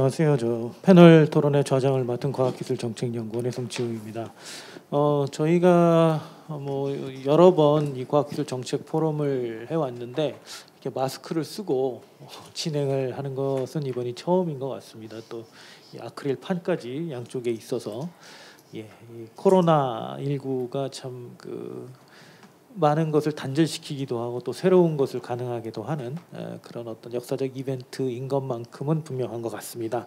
안녕하세요. 저 패널 토론의 좌장을 맡은 과학기술정책연구원의 송치웅입니다. 저희가 뭐 여러 번 이 과학기술 정책 포럼을 해왔는데 이렇게 마스크를 쓰고 진행을 하는 것은 이번이 처음인 것 같습니다. 또 이 아크릴 판까지 양쪽에 있어서 이 코로나 19가 참 많은 것을 단절시키기도 하고 또 새로운 것을 가능하게도 하는 그런 어떤 역사적 이벤트인 것만큼은 분명한 것 같습니다.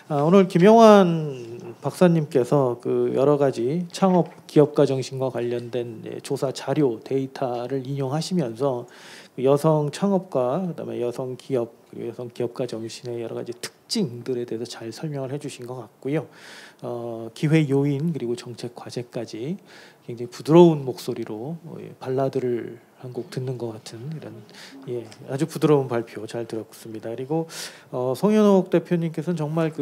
오늘 김영환 박사님께서 여러 가지 창업 기업가 정신과 관련된 조사 자료 데이터를 인용하시면서 여성 창업과 그다음에 여성 기업 그리고 여성 기업가 정신의 여러 가지 특징들에 대해서 잘 설명을 해주신 것 같고요. 기회 요인 그리고 정책 과제까지 굉장히 부드러운 목소리로 발라드를 한 곡 듣는 것 같은 이런 아주 부드러운 발표 잘 들었습니다. 그리고 송현옥 대표님께서는 정말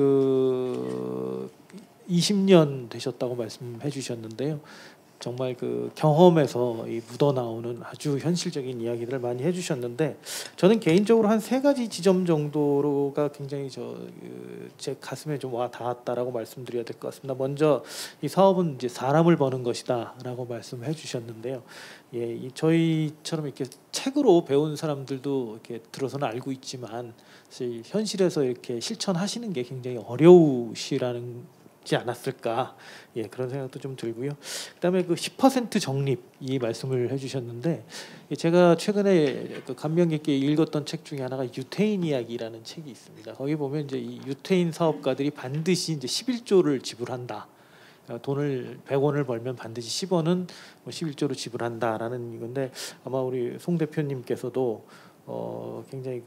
20년 되셨다고 말씀해 주셨는데요. 정말 경험에서 묻어나오는 아주 현실적인 이야기들을 많이 해주셨는데 저는 개인적으로 한 3가지 지점 정도로가 굉장히 제 가슴에 좀 와 닿았다라고 말씀드려야 될 것 같습니다. 먼저 이 사업은 이제 사람을 버는 것이다라고 말씀해 주셨는데요. 저희처럼 이렇게 책으로 배운 사람들도 이렇게 들어서는 알고 있지만 사실 현실에서 이렇게 실천하시는 게 굉장히 어려우시라는 지 않았을까 그런 생각도 좀 들고요. 그다음에 10% 적립 이 말씀을 해주셨는데 제가 최근에 감명 깊게 읽었던 책 중에 하나가 유태인 이야기라는 책이 있습니다. 거기 보면 이제 이 유태인 사업가들이 반드시 이제 11조를 지불한다. 돈을 100원을 벌면 반드시 10원은 11조로 지불한다라는 이건데 아마 우리 송 대표님께서도 굉장히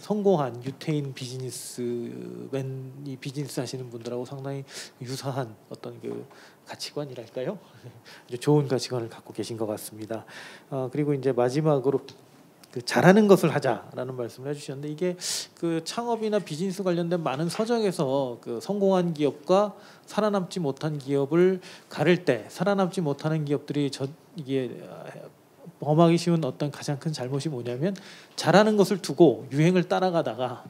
성공한 유태인 비즈니스맨이 비즈니스 하시는 분들하고 상당히 유사한 어떤 가치관이랄까요? 아주 좋은 가치관을 갖고 계신 것 같습니다. 그리고 이제 마지막으로 잘하는 것을 하자라는 말씀을 해주셨는데 이게 창업이나 비즈니스 관련된 많은 서적에서 성공한 기업과 살아남지 못한 기업을 가를 때 살아남지 못하는 기업들이 이게 범하기 쉬운 어떤 가장 큰 잘못이 뭐냐면 잘하는 것을 두고 유행을 따라가다가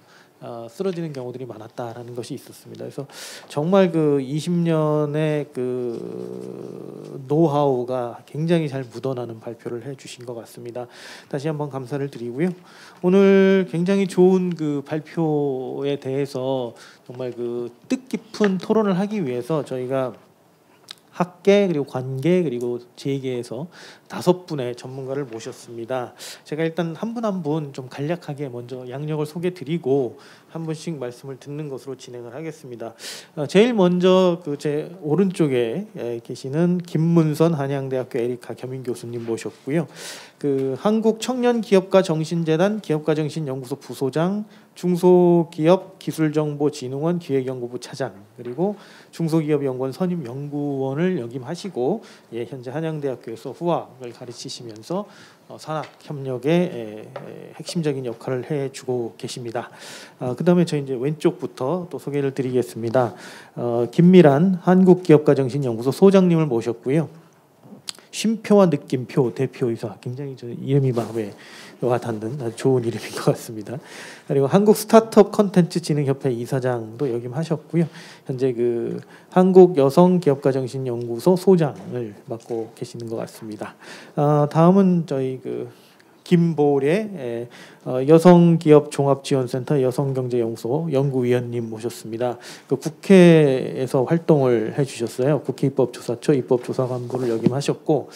쓰러지는 경우들이 많았다라는 것이 있었습니다. 그래서 정말 20년의 노하우가 굉장히 잘 묻어나는 발표를 해주신 것 같습니다. 다시 한번 감사를 드리고요. 오늘 굉장히 좋은 발표에 대해서 정말 뜻깊은 토론을 하기 위해서 저희가 학계 그리고 관계 그리고 재계에서 5분의 전문가를 모셨습니다. 제가 일단 한 분 한 분 좀 간략하게 먼저 양력을 소개드리고 한 분씩 말씀을 듣는 것으로 진행을 하겠습니다. 제일 먼저 제 오른쪽에 계시는 김문선 한양대학교 에리카 겸임 교수님 모셨고요. 한국청년기업가 정신재단 기업가정신연구소 부소장, 중소기업기술정보진흥원 기획연구부 차장, 그리고 중소기업연구원 선임연구원을 역임하시고 현재 한양대학교에서 후학을 가르치시면서 산학협력의 핵심적인 역할을 해주고 계십니다. 그다음에 저희 이제 왼쪽부터 또 소개를 드리겠습니다. 김미란 한국기업가정신연구소 소장님을 모셨고요. 쉼표와 느낌표 대표이사, 굉장히 이름이 마음에 와닿는 아주 좋은 이름인 것 같습니다. 그리고 한국 스타트업 컨텐츠 진흥협회 이사장도 역임하셨고요. 현재 한국 여성기업가정신연구소 소장을 맡고 계시는 것 같습니다. 다음은 저희 김보래 여성기업종합지원센터 여성경제연구소 연구위원님 모셨습니다. 국회에서 활동을 해주셨어요. 국회 입법조사처 입법조사관부를 역임하셨고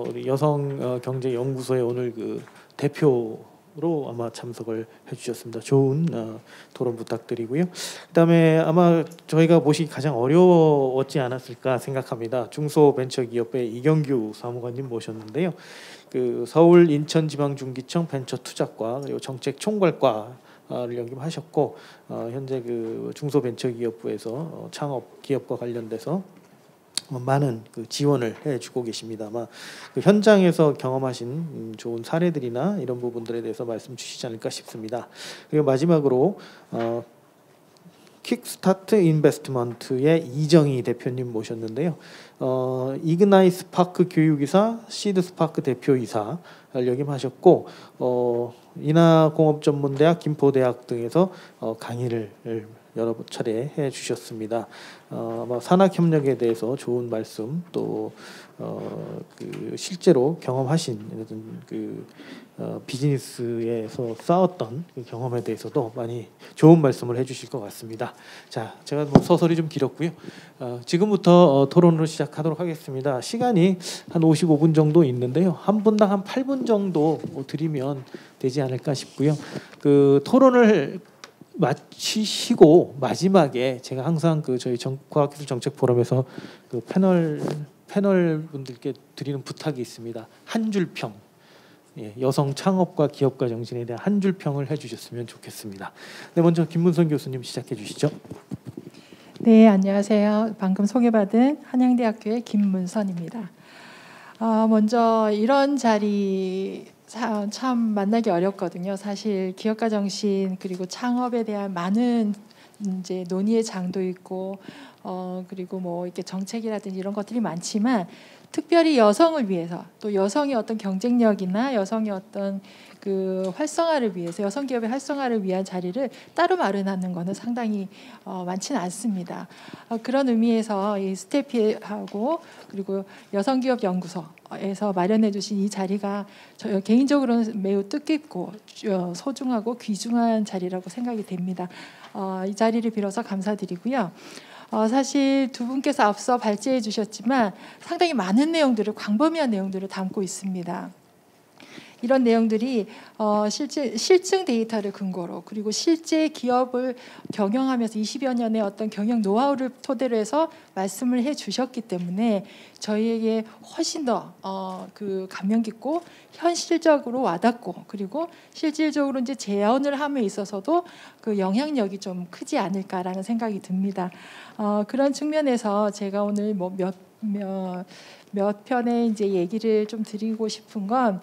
우리 여성경제연구소의 오늘 대표로 아마 참석을 해주셨습니다. 좋은 토론 부탁드리고요. 그다음에 아마 저희가 모시기 가장 어려웠지 않았을까 생각합니다. 중소벤처기업의 이경규 사무관님 모셨는데요. 서울 인천지방중기청 벤처투자과 그리고 정책총괄과를 역임하셨고 현재 중소벤처기업부에서 창업 기업과 관련돼서 많은 지원을 해주고 계십니다. 아마 현장에서 경험하신 좋은 사례들이나 이런 부분들에 대해서 말씀 주시지 않을까 싶습니다. 그리고 마지막으로 킥스타트 인베스트먼트의 이정희 대표님 모셨는데요. 이그나이 스파크 교육이사, 시드 스파크 대표이사를 역임하셨고 인하공업전문대학, 김포대학 등에서 강의를 여러 차례 해주셨습니다. 산학협력에 대해서 좋은 말씀 또 그 실제로 경험하신 비즈니스에서 쌓았던 그 경험에 대해서도 많이 좋은 말씀을 해주실 것 같습니다. 자, 제가 서설이 좀 길었고요. 지금부터 토론으로 시작하도록 하겠습니다. 시간이 한 55분 정도 있는데요. 한 분당 한 8분 정도 드리면 되지 않을까 싶고요. 그 토론을 마치시고 마지막에 제가 항상 저희 과학기술 정책 포럼에서 그 패널 분들께 드리는 부탁이 있습니다. 한 줄 평, 여성 창업과 기업가 정신에 대한 한 줄 평을 해주셨으면 좋겠습니다. 네, 먼저 김문선 교수님 시작해 주시죠. 네, 안녕하세요. 방금 소개받은 한양대학교의 김문선입니다. 먼저 이런 자리 참 만나기 어렵거든요. 사실 기업가 정신 그리고 창업에 대한 많은 이제 논의의 장도 있고 그리고 뭐 이렇게 정책이라든지 이런 것들이 많지만 특별히 여성을 위해서 또 여성의 어떤 경쟁력이나 여성의 어떤 그 활성화를 위해서 여성 기업의 활성화를 위한 자리를 따로 마련하는 것은 상당히 많지는 않습니다. 그런 의미에서 이 스태피하고 그리고 여성기업연구소에서 마련해 주신 이 자리가 저 개인적으로는 매우 뜻깊고 소중하고 귀중한 자리라고 생각이 됩니다. 이 자리를 빌어서 감사드리고요. 사실 두 분께서 앞서 발제해 주셨지만 상당히 많은 내용들을 광범위한 내용들을 담고 있습니다. 이런 내용들이 실증 데이터를 근거로 그리고 실제 기업을 경영하면서 20여 년의 어떤 경영 노하우를 토대로 해서 말씀을 해주셨기 때문에 저희에게 훨씬 더 그 감명 깊고 현실적으로 와닿고 그리고 실질적으로 이제 재현을 함에 있어서도 그 영향력이 좀 크지 않을까라는 생각이 듭니다. 그런 측면에서 제가 오늘 뭐 몇 편의 이제 얘기를 좀 드리고 싶은 건.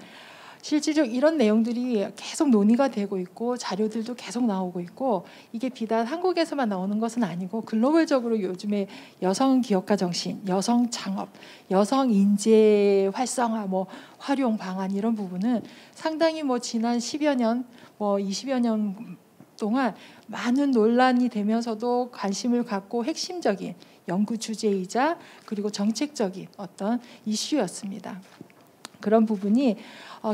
실질적 이런 내용들이 계속 논의가 되고 있고 자료들도 계속 나오고 있고 이게 비단 한국에서만 나오는 것은 아니고 글로벌적으로 요즘에 여성 기업가 정신, 여성 창업, 여성 인재 활성화, 뭐 활용 방안 이런 부분은 상당히 뭐 지난 10여 년, 뭐 20여 년 동안 많은 논란이 되면서도 관심을 갖고 핵심적인 연구 주제이자 그리고 정책적인 어떤 이슈였습니다. 그런 부분이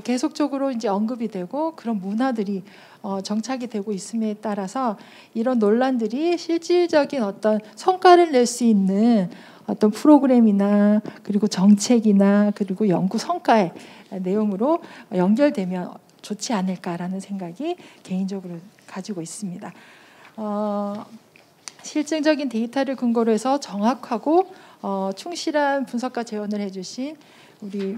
계속적으로 이제 언급이 되고 그런 문화들이 정착이 되고 있음에 따라서 이런 논란들이 실질적인 어떤 성과를 낼 수 있는 어떤 프로그램이나 그리고 정책이나 그리고 연구 성과의 내용으로 연결되면 좋지 않을까라는 생각이 개인적으로 가지고 있습니다. 실증적인 데이터를 근거로 해서 정확하고 충실한 분석과 재현을 해주신 우리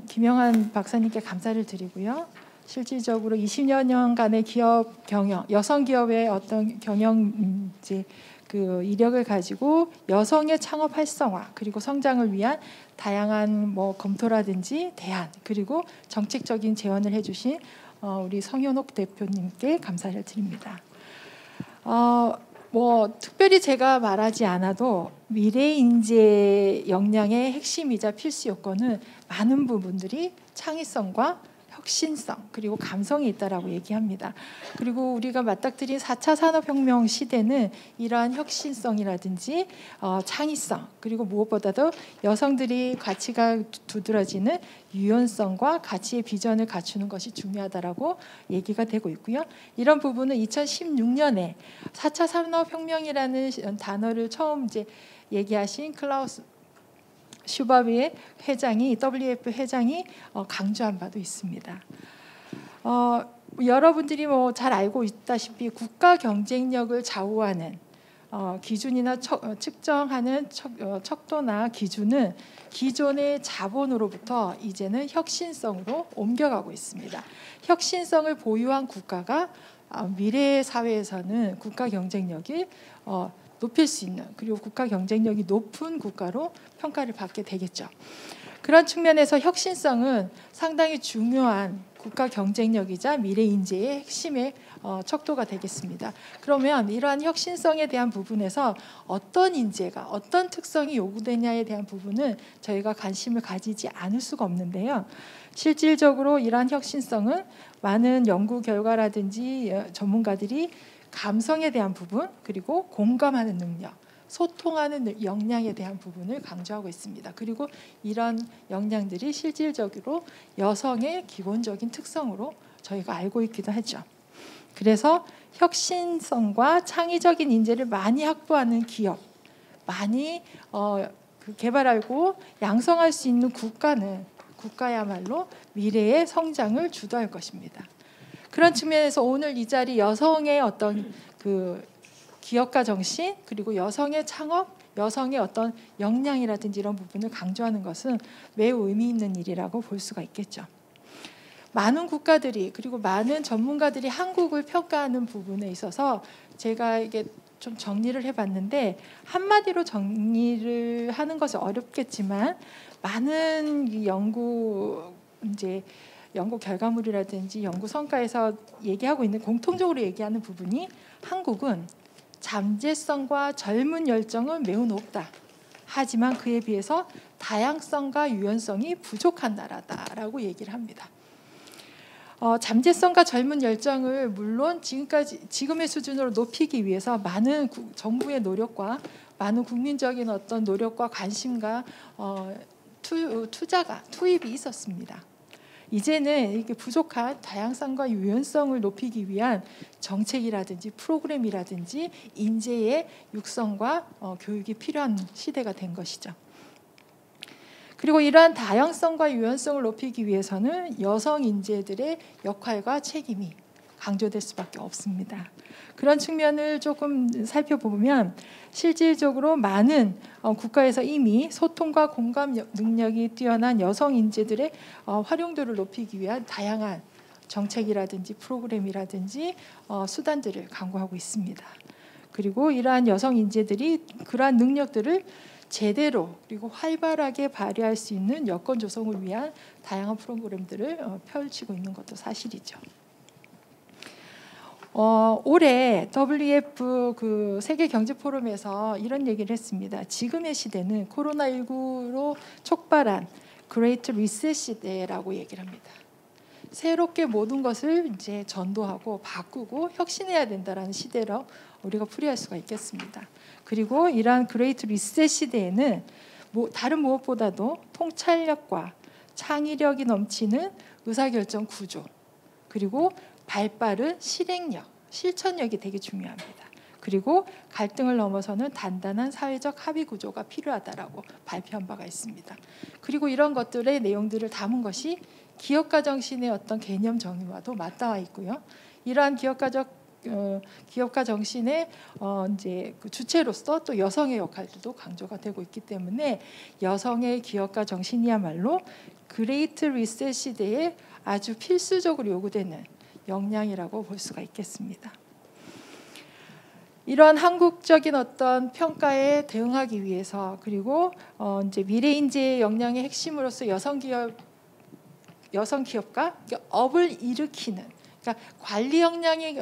김영한 박사님께 감사를 드리고요. 실질적으로 20여 년간의 기업 경영, 여성 기업의 어떤 경영 이제 그 이력을 가지고 여성의 창업 활성화 그리고 성장을 위한 다양한 뭐 검토라든지 대안 그리고 정책적인 제언을 해주신 우리 성현옥 대표님께 감사를 드립니다. 뭐 특별히 제가 말하지 않아도 미래 인재 역량의 핵심이자 필수 요건은 많은 부분들이 창의성과 혁신성 그리고 감성이 있다라고 얘기합니다. 그리고 우리가 맞닥뜨린 4차 산업혁명 시대는 이러한 혁신성이라든지 창의성 그리고 무엇보다도 여성들이 가치가 두드러지는 유연성과 가치의 비전을 갖추는 것이 중요하다라고 얘기가 되고 있고요. 이런 부분은 2016년에 4차 산업혁명이라는 단어를 처음 이제 얘기하신 클라우스 슈바비의 회장이 WF 회장이 강조한 바도 있습니다. 여러분들이 뭐 잘 알고 있다시피 국가 경쟁력을 좌우하는 기준이나 측정하는 척도나 기준은 기존의 자본으로부터 이제는 혁신성으로 옮겨가고 있습니다. 혁신성을 보유한 국가가 미래의 사회에서는 국가 경쟁력이 높일 수 있는 그리고 국가 경쟁력이 높은 국가로 평가를 받게 되겠죠. 그런 측면에서 혁신성은 상당히 중요한 국가 경쟁력이자 미래 인재의 핵심의 척도가 되겠습니다. 그러면 이러한 혁신성에 대한 부분에서 어떤 인재가 어떤 특성이 요구되냐에 대한 부분은 저희가 관심을 가지지 않을 수가 없는데요. 실질적으로 이러한 혁신성은 많은 연구 결과라든지 전문가들이 감성에 대한 부분, 그리고 공감하는 능력, 소통하는 역량에 대한 부분을 강조하고 있습니다. 그리고 이런 역량들이 실질적으로 여성의 기본적인 특성으로 저희가 알고 있기도 하죠. 그래서 혁신성과 창의적인 인재를 많이 확보하는 기업, 많이 개발하고 양성할 수 있는 국가야말로 미래의 성장을 주도할 것입니다. 그런 측면에서 오늘 이 자리 여성의 어떤 기업가 정신, 그리고 여성의 창업, 여성의 어떤 역량이라든지 이런 부분을 강조하는 것은 매우 의미 있는 일이라고 볼 수가 있겠죠. 많은 국가들이, 그리고 많은 전문가들이 한국을 평가하는 부분에 있어서 제가 이게 좀 정리를 해봤는데, 한마디로 정리를 하는 것은 어렵겠지만 많은 연구 결과물이라든지 연구 성과에서 얘기하고 있는, 공통적으로 얘기하는 부분이 한국은 잠재성과 젊은 열정은 매우 높다. 하지만 그에 비해서 다양성과 유연성이 부족한 나라다라고 얘기를 합니다. 잠재성과 젊은 열정을 물론 지금의 수준으로 높이기 위해서 많은 정부의 노력과 많은 국민적인 어떤 노력과 관심과 투입이 있었습니다. 이제는 이렇게 부족한 다양성과 유연성을 높이기 위한 정책이라든지 프로그램이라든지 인재의 육성과 교육이 필요한 시대가 된 것이죠. 그리고 이러한 다양성과 유연성을 높이기 위해서는 여성 인재들의 역할과 책임이 강조될 수밖에 없습니다. 그런 측면을 조금 살펴보면 실질적으로 많은 국가에서 이미 소통과 공감 능력이 뛰어난 여성 인재들의 활용도를 높이기 위한 다양한 정책이라든지 프로그램이라든지 수단들을 강구하고 있습니다. 그리고 이러한 여성 인재들이 그러한 능력들을 제대로 그리고 활발하게 발휘할 수 있는 여건 조성을 위한 다양한 프로그램들을 펼치고 있는 것도 사실이죠. 올해 WEF 세계 경제 포럼에서 이런 얘기를 했습니다. 지금의 시대는 코로나19로 촉발한 그레이트 리셋 시대라고 얘기를 합니다. 새롭게 모든 것을 이제 전도하고 바꾸고 혁신해야 된다라는 시대로 우리가 풀이할 수가 있겠습니다. 그리고 이러한 그레이트 리셋 시대에는 다른 무엇보다도 통찰력과 창의력이 넘치는 의사결정 구조, 그리고 발빠른 실행력, 실천력이 되게 중요합니다. 그리고 갈등을 넘어서는 단단한 사회적 합의 구조가 필요하다라고 발표한 바가 있습니다. 그리고 이런 것들의 내용들을 담은 것이 기업가 정신의 어떤 개념 정의와도 맞닿아 있고요. 이러한 기업가 정신의 이제 주체로서 또 여성의 역할도 강조가 되고 있기 때문에 여성의 기업가 정신이야말로 그레이트 리셋 시대에 아주 필수적으로 요구되는 역량이라고 볼 수가 있겠습니다. 이런 한국적인 어떤 평가에 대응하기 위해서, 그리고 이제 미래 인재의 역량의 핵심으로서 여성 기업가, 업을 일으키는, 그러니까 관리 역량이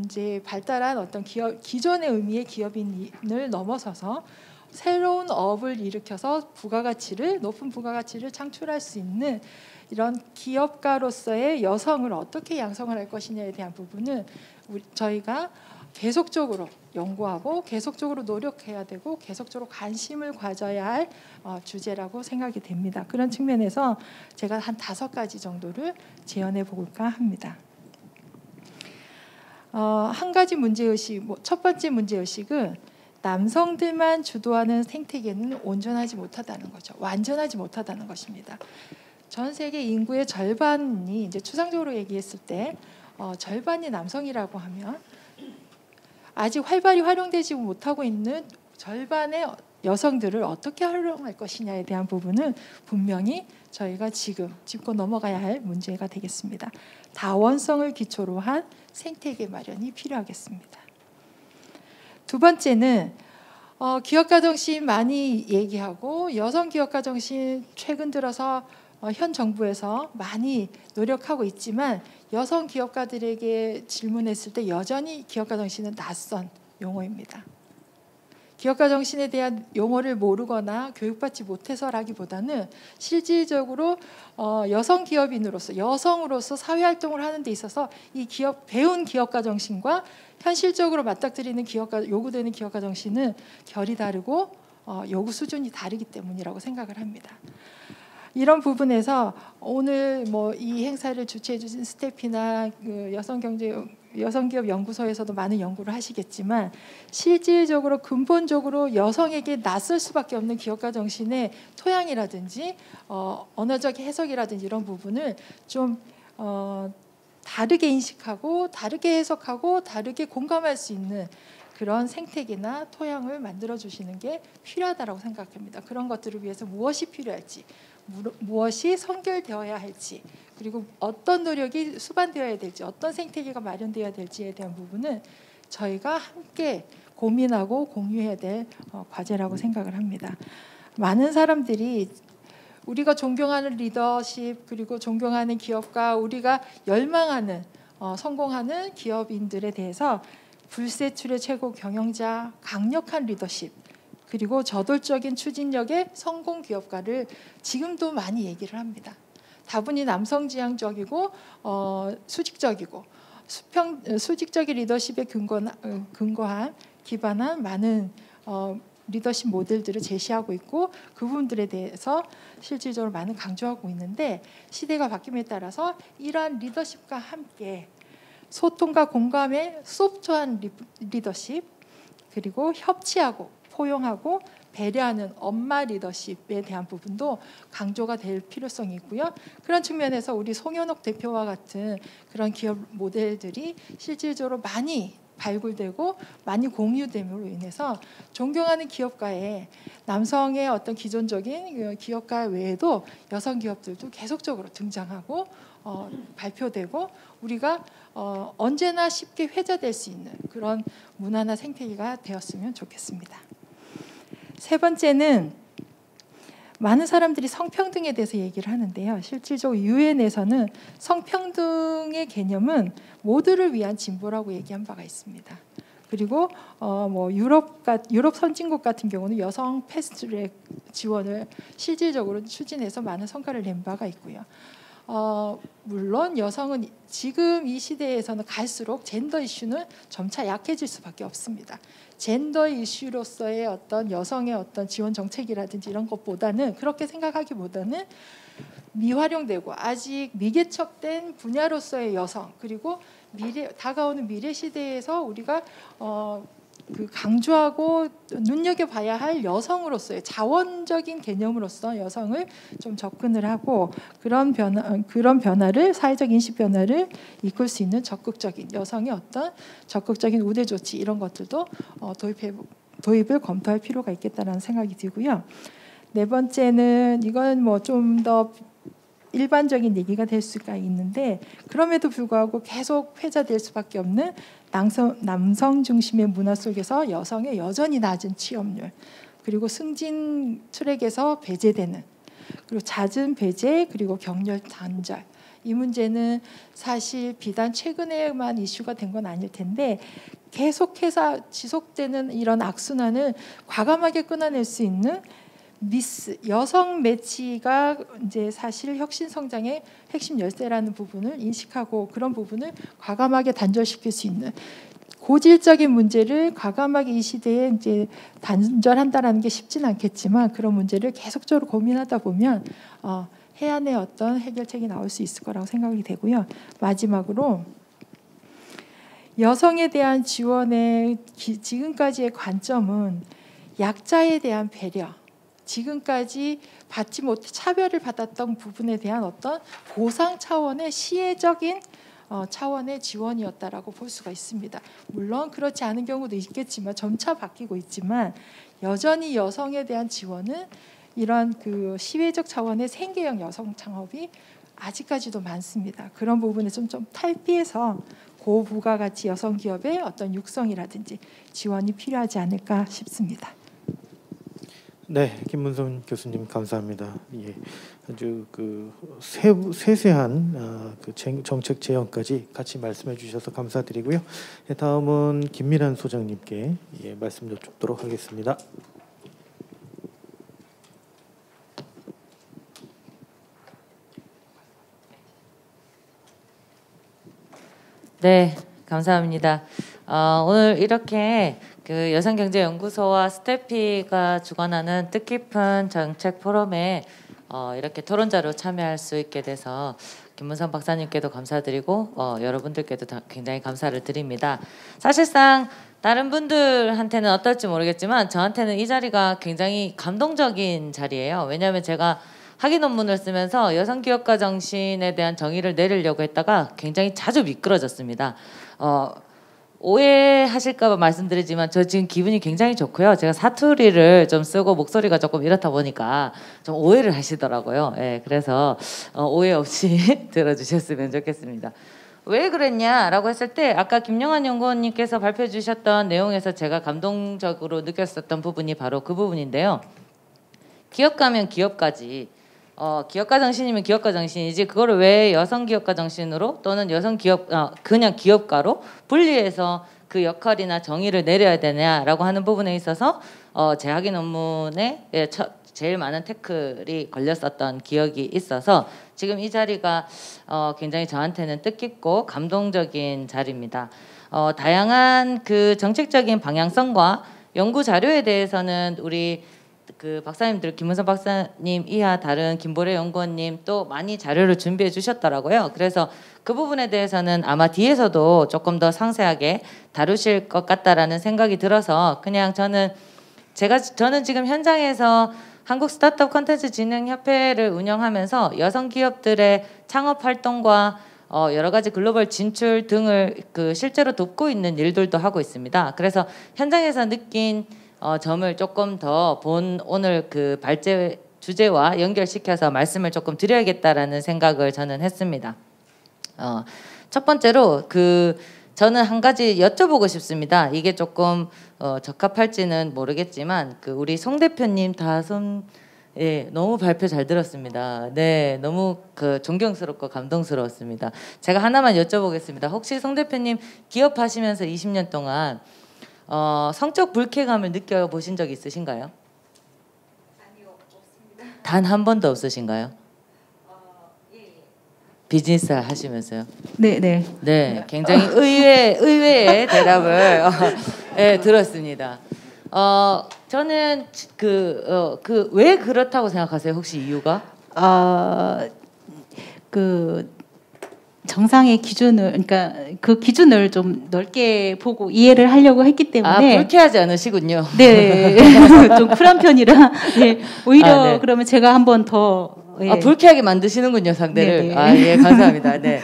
이제 발달한 어떤 기존의 의미의 기업인을 넘어서서 새로운 업을 일으켜서 높은 부가가치를 창출할 수 있는 이런 기업가로서의 여성을 어떻게 양성을 할 것이냐에 대한 부분은 저희가 계속적으로 연구하고 계속적으로 노력해야 되고 계속적으로 관심을 가져야 할 주제라고 생각이 됩니다. 그런 측면에서 제가 한 5가지 정도를 제안해 볼까 합니다. 한 가지 문제의식, 첫 번째 문제의식은 남성들만 주도하는 생태계는 온전하지 못하다는 거죠. 완전하지 못하다는 것입니다. 전 세계 인구의 절반이, 이제 추상적으로 얘기했을 때 절반이 남성이라고 하면 아직 활발히 활용되지 못하고 있는 절반의 여성들을 어떻게 활용할 것이냐에 대한 부분은 분명히 저희가 지금 짚고 넘어가야 할 문제가 되겠습니다. 다원성을 기초로 한 생태계 마련이 필요하겠습니다. 두 번째는 기업가 정신 많이 얘기하고, 여성 기업가 정신 최근 들어서 현 정부에서 많이 노력하고 있지만 여성 기업가들에게 질문했을 때 여전히 기업가 정신은 낯선 용어입니다. 기업가 정신에 대한 용어를 모르거나 교육받지 못해서라기보다는 실질적으로 여성 기업인으로서 여성으로서 사회활동을 하는 데 있어서 이 배운 기업가 정신과 현실적으로 맞닥뜨리는 요구되는 기업가 정신은 결이 다르고 요구 수준이 다르기 때문이라고 생각을 합니다. 이런 부분에서 오늘 이 행사를 주최해 주신 스태피나 그 여성기업 연구소에서도 많은 연구를 하시겠지만 실질적으로 근본적으로 여성에게 낯설 수밖에 없는 기업가 정신의 토양이라든지 언어적 해석이라든지 이런 부분을 좀 다르게 인식하고 다르게 해석하고 다르게 공감할 수 있는 그런 생태계나 토양을 만들어 주시는 게 필요하다고 생각합니다. 그런 것들을 위해서 무엇이 필요할지, 무엇이 선결되어야 할지, 그리고 어떤 노력이 수반되어야 될지, 어떤 생태계가 마련되어야 될지에 대한 부분은 저희가 함께 고민하고 공유해야 될 과제라고 생각을 합니다. 많은 사람들이 우리가 존경하는 리더십, 그리고 존경하는 기업가, 우리가 열망하는 성공하는 기업인들에 대해서 불세출의 최고 경영자, 강력한 리더십, 그리고 저돌적인 추진력의 성공 기업가를 지금도 많이 얘기를 합니다. 다분히 남성지향적이고 수직적이고 수직적인 리더십에 근거한 기반한 많은 리더십 모델들을 제시하고 있고 그 부분들에 대해서 실질적으로 많은 강조하고 있는데 시대가 바뀜에 따라서 이러한 리더십과 함께 소통과 공감의 소프트한 리더십, 그리고 협치하고 포용하고 배려하는 엄마 리더십에 대한 부분도 강조가 될 필요성이 있고요. 그런 측면에서 우리 송현옥 대표와 같은 그런 기업 모델들이 실질적으로 많이 발굴되고 많이 공유됨으로 인해서 존경하는 기업가의 남성의 어떤 기존적인 기업가 외에도 여성 기업들도 계속적으로 등장하고 발표되고 우리가 언제나 쉽게 회자될 수 있는 그런 문화나 생태계가 되었으면 좋겠습니다. 세 번째는 많은 사람들이 성평등에 대해서 얘기를 하는데요. 실질적으로 유엔에서는 성평등의 개념은 모두를 위한 진보라고 얘기한 바가 있습니다. 그리고 유럽 선진국 같은 경우는 여성 패스트트랙 지원을 실질적으로 추진해서 많은 성과를 낸 바가 있고요. 물론 여성은 지금 이 시대에서는 갈수록 젠더 이슈는 점차 약해질 수밖에 없습니다. 젠더 이슈로서의 어떤 여성의 어떤 지원 정책이라든지 이런 것보다는 그렇게 생각하기보다는 미활용되고 아직 미개척된 분야로서의 여성, 그리고 다가오는 미래 시대에서 우리가 강조하고 눈여겨봐야 할 여성으로서의 자원적인 개념으로서 여성을 좀 접근을 하고 그런 변화를 사회적 인식 변화를 이끌 수 있는 적극적인 여성의 어떤 적극적인 우대 조치 이런 것들도 도입을 검토할 필요가 있겠다라는 생각이 들고요. 네 번째는 이건 좀 더 일반적인 얘기가 될 수가 있는데 그럼에도 불구하고 계속 회자될 수밖에 없는 남성 중심의 문화 속에서 여성의 여전히 낮은 취업률, 그리고 승진 트랙에서 배제되는, 그리고 잦은 배제, 그리고 경력 단절, 이 문제는 사실 비단 최근에만 이슈가 된 건 아닐 텐데 계속해서 지속되는 이런 악순환을 과감하게 끊어낼 수 있는 여성 매치가 이제 사실 혁신 성장의 핵심 열쇠라는 부분을 인식하고 그런 부분을 과감하게 단절시킬 수 있는 고질적인 문제를 과감하게 이 시대에 이제 단절한다라는 게 쉽지는 않겠지만 그런 문제를 계속적으로 고민하다 보면 해안의 어떤 해결책이 나올 수 있을 거라고 생각이 되고요. 마지막으로 여성에 대한 지원의 지금까지의 관점은 약자에 대한 배려, 지금까지 받지 못해 차별을 받았던 부분에 대한 어떤 보상 차원의 시혜적인 차원의 지원이었다라고 볼 수가 있습니다. 물론 그렇지 않은 경우도 있겠지만 점차 바뀌고 있지만 여전히 여성에 대한 지원은 이런 그 시혜적 차원의 생계형 여성 창업이 아직까지도 많습니다. 그런 부분에서 좀 탈피해서 고부가가치 여성 기업의 어떤 육성이라든지 지원이 필요하지 않을까 싶습니다. 네, 김문선 교수님 감사합니다. 예, 아주 그 세세한 그 정책 제언까지 같이 말씀해 주셔서 감사드리고요. 예, 다음은 김미란 소장님께 말씀 여쭙도록 하겠습니다. 네, 감사합니다. 오늘 이렇게 그 여성경제연구소와 스태피가 주관하는 뜻깊은 정책 포럼에 이렇게 토론자로 참여할 수 있게 돼서 김문선 박사님께도 감사드리고 여러분들께도 굉장히 감사를 드립니다. 사실상 다른 분들한테는 어떨지 모르겠지만 저한테는 이 자리가 굉장히 감동적인 자리예요. 왜냐하면 제가 학위 논문을 쓰면서 여성기업가 정신에 대한 정의를 내리려고 했다가 굉장히 자주 미끄러졌습니다. 오해하실까봐 말씀드리지만 저 지금 기분이 굉장히 좋고요. 제가 사투리를 좀 쓰고 목소리가 조금 이렇다 보니까 좀 오해를 하시더라고요. 예, 그래서 오해 없이 들어주셨으면 좋겠습니다. 왜 그랬냐라고 했을 때 아까 김영환 연구원님께서 발표해 주셨던 내용에서 제가 감동적으로 느꼈었던 부분이 바로 그 부분인데요. 기업가면 기업가지. 기업가 정신이면 기업가 정신이지 그거를 왜 여성 기업가 정신으로 또는 여성 기업 그냥 기업가로 분리해서 그 역할이나 정의를 내려야 되냐라고 하는 부분에 있어서 제 학위 논문에 제일 많은 태클이 걸렸었던 기억이 있어서 지금 이 자리가 굉장히 저한테는 뜻깊고 감동적인 자리입니다. 다양한 그 정책적인 방향성과 연구 자료에 대해서는 우리 그 박사님들 김문선 박사님 이하 다른 김보래 연구원님 또 많이 자료를 준비해 주셨더라고요. 그래서 그 부분에 대해서는 아마 뒤에서도 조금 더 상세하게 다루실 것 같다라는 생각이 들어서 그냥 저는 지금 현장에서 한국 스타트업 콘텐츠 진흥협회를 운영하면서 여성 기업들의 창업 활동과 여러 가지 글로벌 진출 등을 그 실제로 돕고 있는 일들도 하고 있습니다. 그래서 현장에서 느낀 점을 조금 더 오늘 그 발제 주제와 연결시켜서 말씀을 조금 드려야겠다라는 생각을 저는 했습니다. 첫 번째로 저는 한 가지 여쭤보고 싶습니다. 이게 조금 적합할지는 모르겠지만 그 우리 송 대표님 너무 발표 잘 들었습니다. 네, 너무 존경스럽고 감동스러웠습니다. 제가 하나만 여쭤보겠습니다. 혹시 송 대표님 기업하시면서 20년 동안 성적 불쾌감을 느껴보신 적 있으신가요? 아니요, 없습니다. 단 한 번도 없으신가요? 예. 비즈니스 하시면서요? 네. 네, 굉장히 의외의 대답을 들었습니다. 저는 왜 그렇다고 생각하세요? 혹시 이유가? 정상의 기준을 그러니까 그 기준을 좀 넓게 보고 이해를 하려고 했기 때문에 불쾌하지 않으시군요. 네, 좀 쿨한 편이라 오히려 그러면 제가 한번 더 불쾌하게 만드시는군요 상대를. 네네. 예, 감사합니다. 네.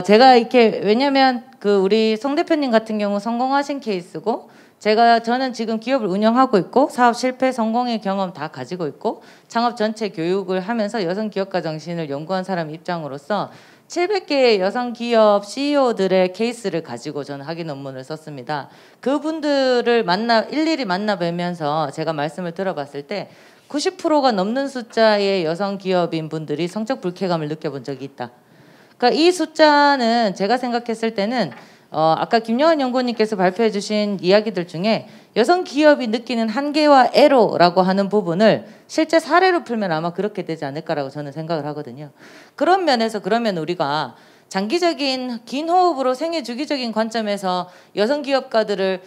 제가 이렇게 왜냐하면 우리 송 대표님 같은 경우 성공하신 케이스고 저는 지금 기업을 운영하고 있고 사업 실패 성공의 경험 다 가지고 있고 창업 전체 교육을 하면서 여성 기업가 정신을 연구한 사람 입장으로서 700개의 여성 기업 CEO들의 케이스를 가지고 저는 학위 논문을 썼습니다. 그분들을 일일이 만나 뵈면서 제가 말씀을 들어봤을 때 90%가 넘는 숫자의 여성 기업인 분들이 성적 불쾌감을 느껴본 적이 있다. 그러니까 이 숫자는 제가 생각했을 때는 아까 김영환 연구원님께서 발표해 주신 이야기들 중에 여성 기업이 느끼는 한계와 애로라고 하는 부분을 실제 사례로 풀면 아마 그렇게 되지 않을까라고 저는 생각을 하거든요. 그런 면에서 그러면 우리가 장기적인 긴 호흡으로 생애 주기적인 관점에서 여성 기업가들을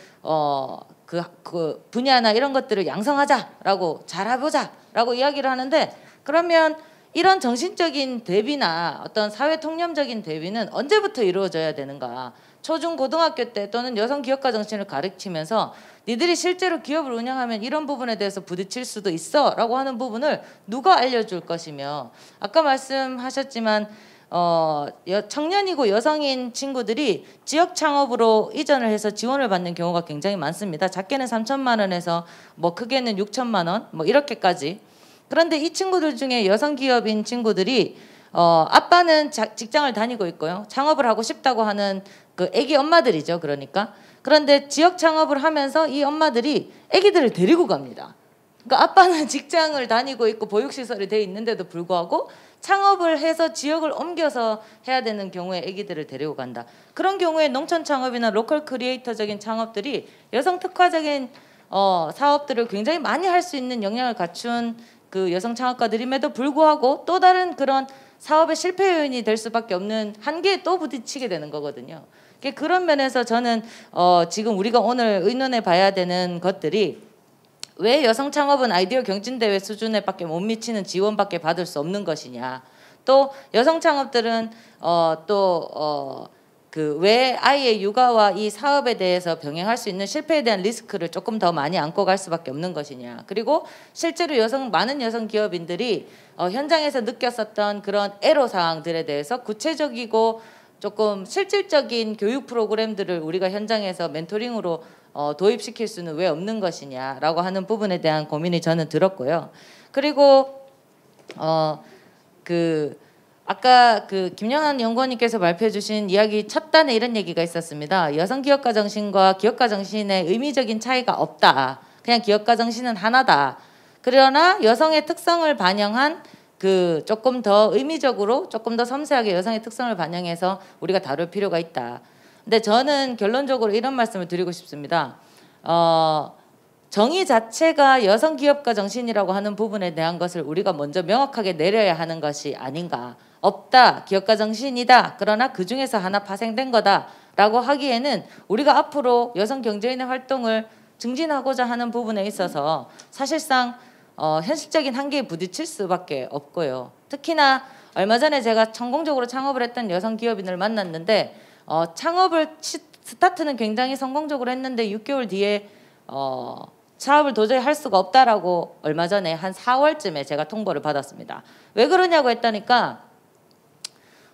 그 분야나 이런 것들을 양성하자라고 잘해보자라고 이야기를 하는데 그러면 이런 정신적인 대비나 어떤 사회 통념적인 대비는 언제부터 이루어져야 되는가? 초중 고등학교 때 또는 여성 기업가 정신을 가르치면서 니들이 실제로 기업을 운영하면 이런 부분에 대해서 부딪힐 수도 있어 라고 하는 부분을 누가 알려줄 것이며 아까 말씀하셨지만 청년이고 여성인 친구들이 지역 창업으로 이전을 해서 지원을 받는 경우가 굉장히 많습니다. 작게는 3천만 원에서 크게는 6천만 원 이렇게까지. 그런데 이 친구들 중에 여성 기업인 친구들이 아빠는 직장을 다니고 있고요. 창업을 하고 싶다고 하는 그 애기 엄마들이죠. 그런데 지역 창업을 하면서 이 엄마들이 애기들을 데리고 갑니다. 그러니까 아빠는 직장을 다니고 있고 보육시설이 돼 있는데도 불구하고 창업을 해서 지역을 옮겨서 해야 되는 경우에 아기들을 데리고 간다. 그런 경우에 농촌 창업이나 로컬 크리에이터적인 창업들이 여성 특화적인 사업들을 굉장히 많이 할 수 있는 역량을 갖춘 그 여성 창업가들임에도 불구하고 또 다른 그런 사업의 실패 요인이 될 수밖에 없는 한계에 또 부딪히게 되는 거거든요. 그런 면에서 저는 지금 우리가 오늘 의논해 봐야 되는 것들이 왜 여성 창업은 아이디어 경진대회 수준에 밖에 못 미치는 지원밖에 받을 수 없는 것이냐. 또 여성 창업들은 왜 아이의 육아와 이 사업에 대해서 병행할 수 있는 실패에 대한 리스크를 조금 더 많이 안고 갈 수밖에 없는 것이냐. 그리고 실제로 많은 여성 기업인들이 현장에서 느꼈었던 그런 애로사항들에 대해서 구체적이고 조금 실질적인 교육 프로그램들을 우리가 현장에서 멘토링으로 도입시킬 수는 왜 없는 것이냐라고 하는 부분에 대한 고민이 저는 들었고요. 그리고 아까 김영한 연구원님께서 발표해 주신 이야기 첫 단에 이런 얘기가 있었습니다. 여성 기업가 정신과 기업가 정신의 의미적인 차이가 없다. 그냥 기업가 정신은 하나다. 그러나 여성의 특성을 반영한 조금 더 의미적으로 조금 더 섬세하게 여성의 특성을 반영해서 우리가 다룰 필요가 있다. 근데 저는 결론적으로 이런 말씀을 드리고 싶습니다. 정의 자체가 여성 기업가 정신이라고 하는 부분에 대한 것을 우리가 먼저 명확하게 내려야 하는 것이 아닌가. 없다. 기업가 정신이다. 그러나 그중에서 하나 파생된 거다라고 하기에는 우리가 앞으로 여성 경제인의 활동을 증진하고자 하는 부분에 있어서 사실상 현실적인 한계에 부딪힐 수밖에 없고요. 특히나 얼마 전에 제가 성공적으로 창업을 했던 여성 기업인을 만났는데 창업을 스타트는 굉장히 성공적으로 했는데 6개월 뒤에 사업을 도저히 할 수가 없다라고 얼마 전에 한 4월쯤에 제가 통보를 받았습니다. 왜 그러냐고 했다니까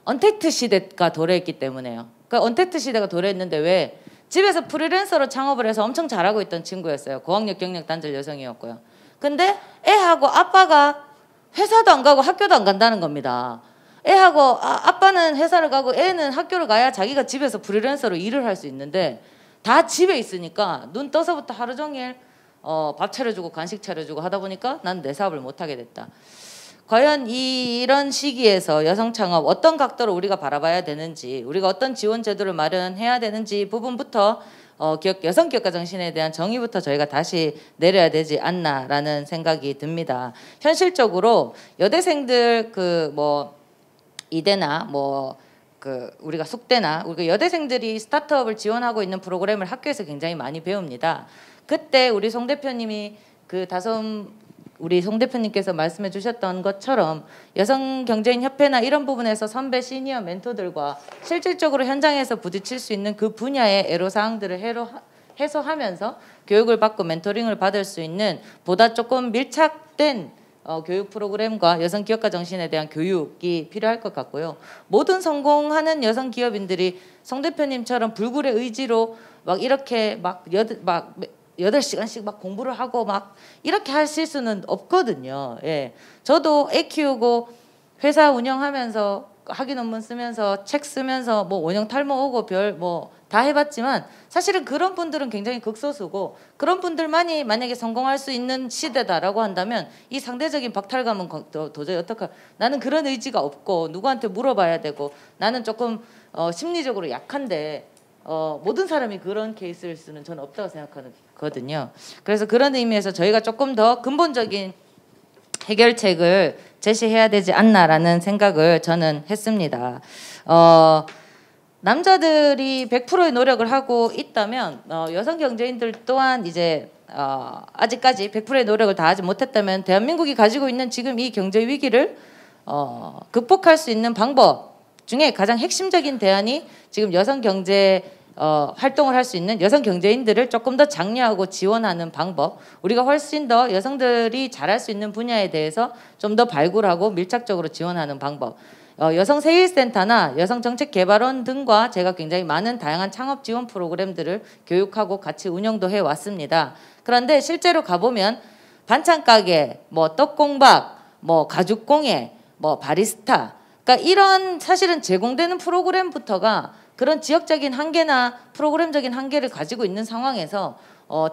언택트 시대가 도래했기 때문에요. 그러니까 언택트 시대가 도래했는데 왜? 집에서 프리랜서로 창업을 해서 엄청 잘하고 있던 친구였어요. 고학력 경력 단절 여성이었고요. 근데 애하고 아빠가 회사도 안 가고 학교도 안 간다는 겁니다. 애하고 아빠는 회사를 가고 애는 학교를 가야 자기가 집에서 프리랜서로 일을 할 수 있는데 다 집에 있으니까 눈 떠서부터 하루 종일 밥 차려주고 간식 차려주고 하다 보니까 난 내 사업을 못하게 됐다. 과연 이런 시기에서 여성 창업 어떤 각도로 우리가 바라봐야 되는지, 우리가 어떤 지원 제도를 마련해야 되는지 부분부터 여성 기업가 정신에 대한 정의부터 저희가 다시 내려야 되지 않나라는 생각이 듭니다. 현실적으로 여대생들 이대나 우리가 숙대나 우리가 여대생들이 스타트업을 지원하고 있는 프로그램을 학교에서 굉장히 많이 배웁니다. 그때 우리 송 대표님이 우리 송 대표님께서 말씀해 주셨던 것처럼 여성경제인협회나 이런 부분에서 선배 시니어 멘토들과 실질적으로 현장에서 부딪힐 수 있는 그 분야의 애로사항들을 해소하면서 교육을 받고 멘토링을 받을 수 있는 보다 조금 밀착된 교육 프로그램과 여성 기업가 정신에 대한 교육이 필요할 것 같고요. 모든 성공하는 여성 기업인들이 송 대표님처럼 불굴의 의지로 막 이렇게 8시간씩 막 공부를 하고 막 이렇게 하실 수는 없거든요. 예. 저도 애 키우고 회사 운영하면서 학위 논문 쓰면서 책 쓰면서 원형 탈모 오고 다 해봤지만 사실은 그런 분들은 굉장히 극소수고 그런 분들만이 만약에 성공할 수 있는 시대다라고 한다면 이 상대적인 박탈감은 도저히 나는 그런 의지가 없고 누구한테 물어봐야 되고 나는 조금 심리적으로 약한데 모든 사람이 그런 케이스일 수는 저는 없다고 생각하거든요. 그래서 그런 의미에서 저희가 조금 더 근본적인 해결책을 제시해야 되지 않나라는 생각을 저는 했습니다. 남자들이 100%의 노력을 하고 있다면 여성 경제인들 또한 이제 아직까지 100%의 노력을 다하지 못했다면 대한민국이 가지고 있는 지금 이 경제 위기를 극복할 수 있는 방법 중에 가장 핵심적인 대안이 지금 여성 경제 활동을 할 수 있는 여성 경제인들을 조금 더 장려하고 지원하는 방법, 우리가 훨씬 더 여성들이 잘할 수 있는 분야에 대해서 좀 더 발굴하고 밀착적으로 지원하는 방법, 여성 세일센터나 여성정책개발원 등과 제가 굉장히 많은 다양한 창업 지원 프로그램들을 교육하고 같이 운영도 해왔습니다. 그런데 실제로 가보면 반찬가게, 떡공박, 가죽공예, 바리스타, 그러니까 이런 사실은 제공되는 프로그램부터가 그런 지역적인 한계나 프로그램적인 한계를 가지고 있는 상황에서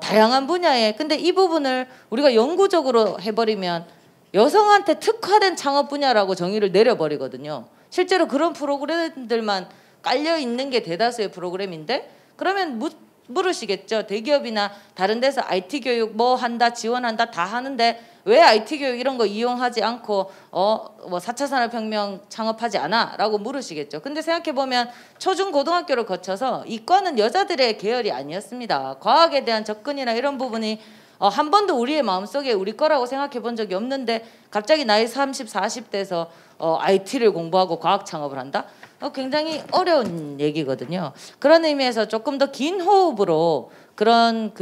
다양한 분야에 근데 이 부분을 우리가 영구적으로 해버리면 여성한테 특화된 창업 분야라고 정의를 내려버리거든요. 실제로 그런 프로그램들만 깔려 있는 게 대다수의 프로그램인데 그러면 물으시겠죠. 대기업이나 다른 데서 IT 교육 뭐 한다 지원한다 다 하는데 왜 IT 교육 이런 거 이용하지 않고 뭐 4차 산업혁명 창업하지 않아? 라고 물으시겠죠. 근데 생각해보면 초중 고등학교를 거쳐서 이과는 여자들의 계열이 아니었습니다. 과학에 대한 접근이나 이런 부분이 한 번도 우리의 마음속에 우리 거라고 생각해 본 적이 없는데 갑자기 나이 30, 40대에서 IT를 공부하고 과학 창업을 한다? 굉장히 어려운 얘기거든요. 그런 의미에서 조금 더 긴 호흡으로 그런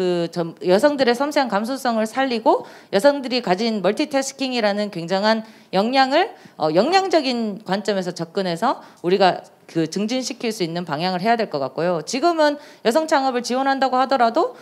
여성들의 섬세한 감수성을 살리고 여성들이 가진 멀티태스킹이라는 굉장한 역량을 역량적인 관점에서 접근해서 우리가 증진시킬 수 있는 방향을 해야 될 것 같고요. 지금은 여성 창업을 지원한다고 하더라도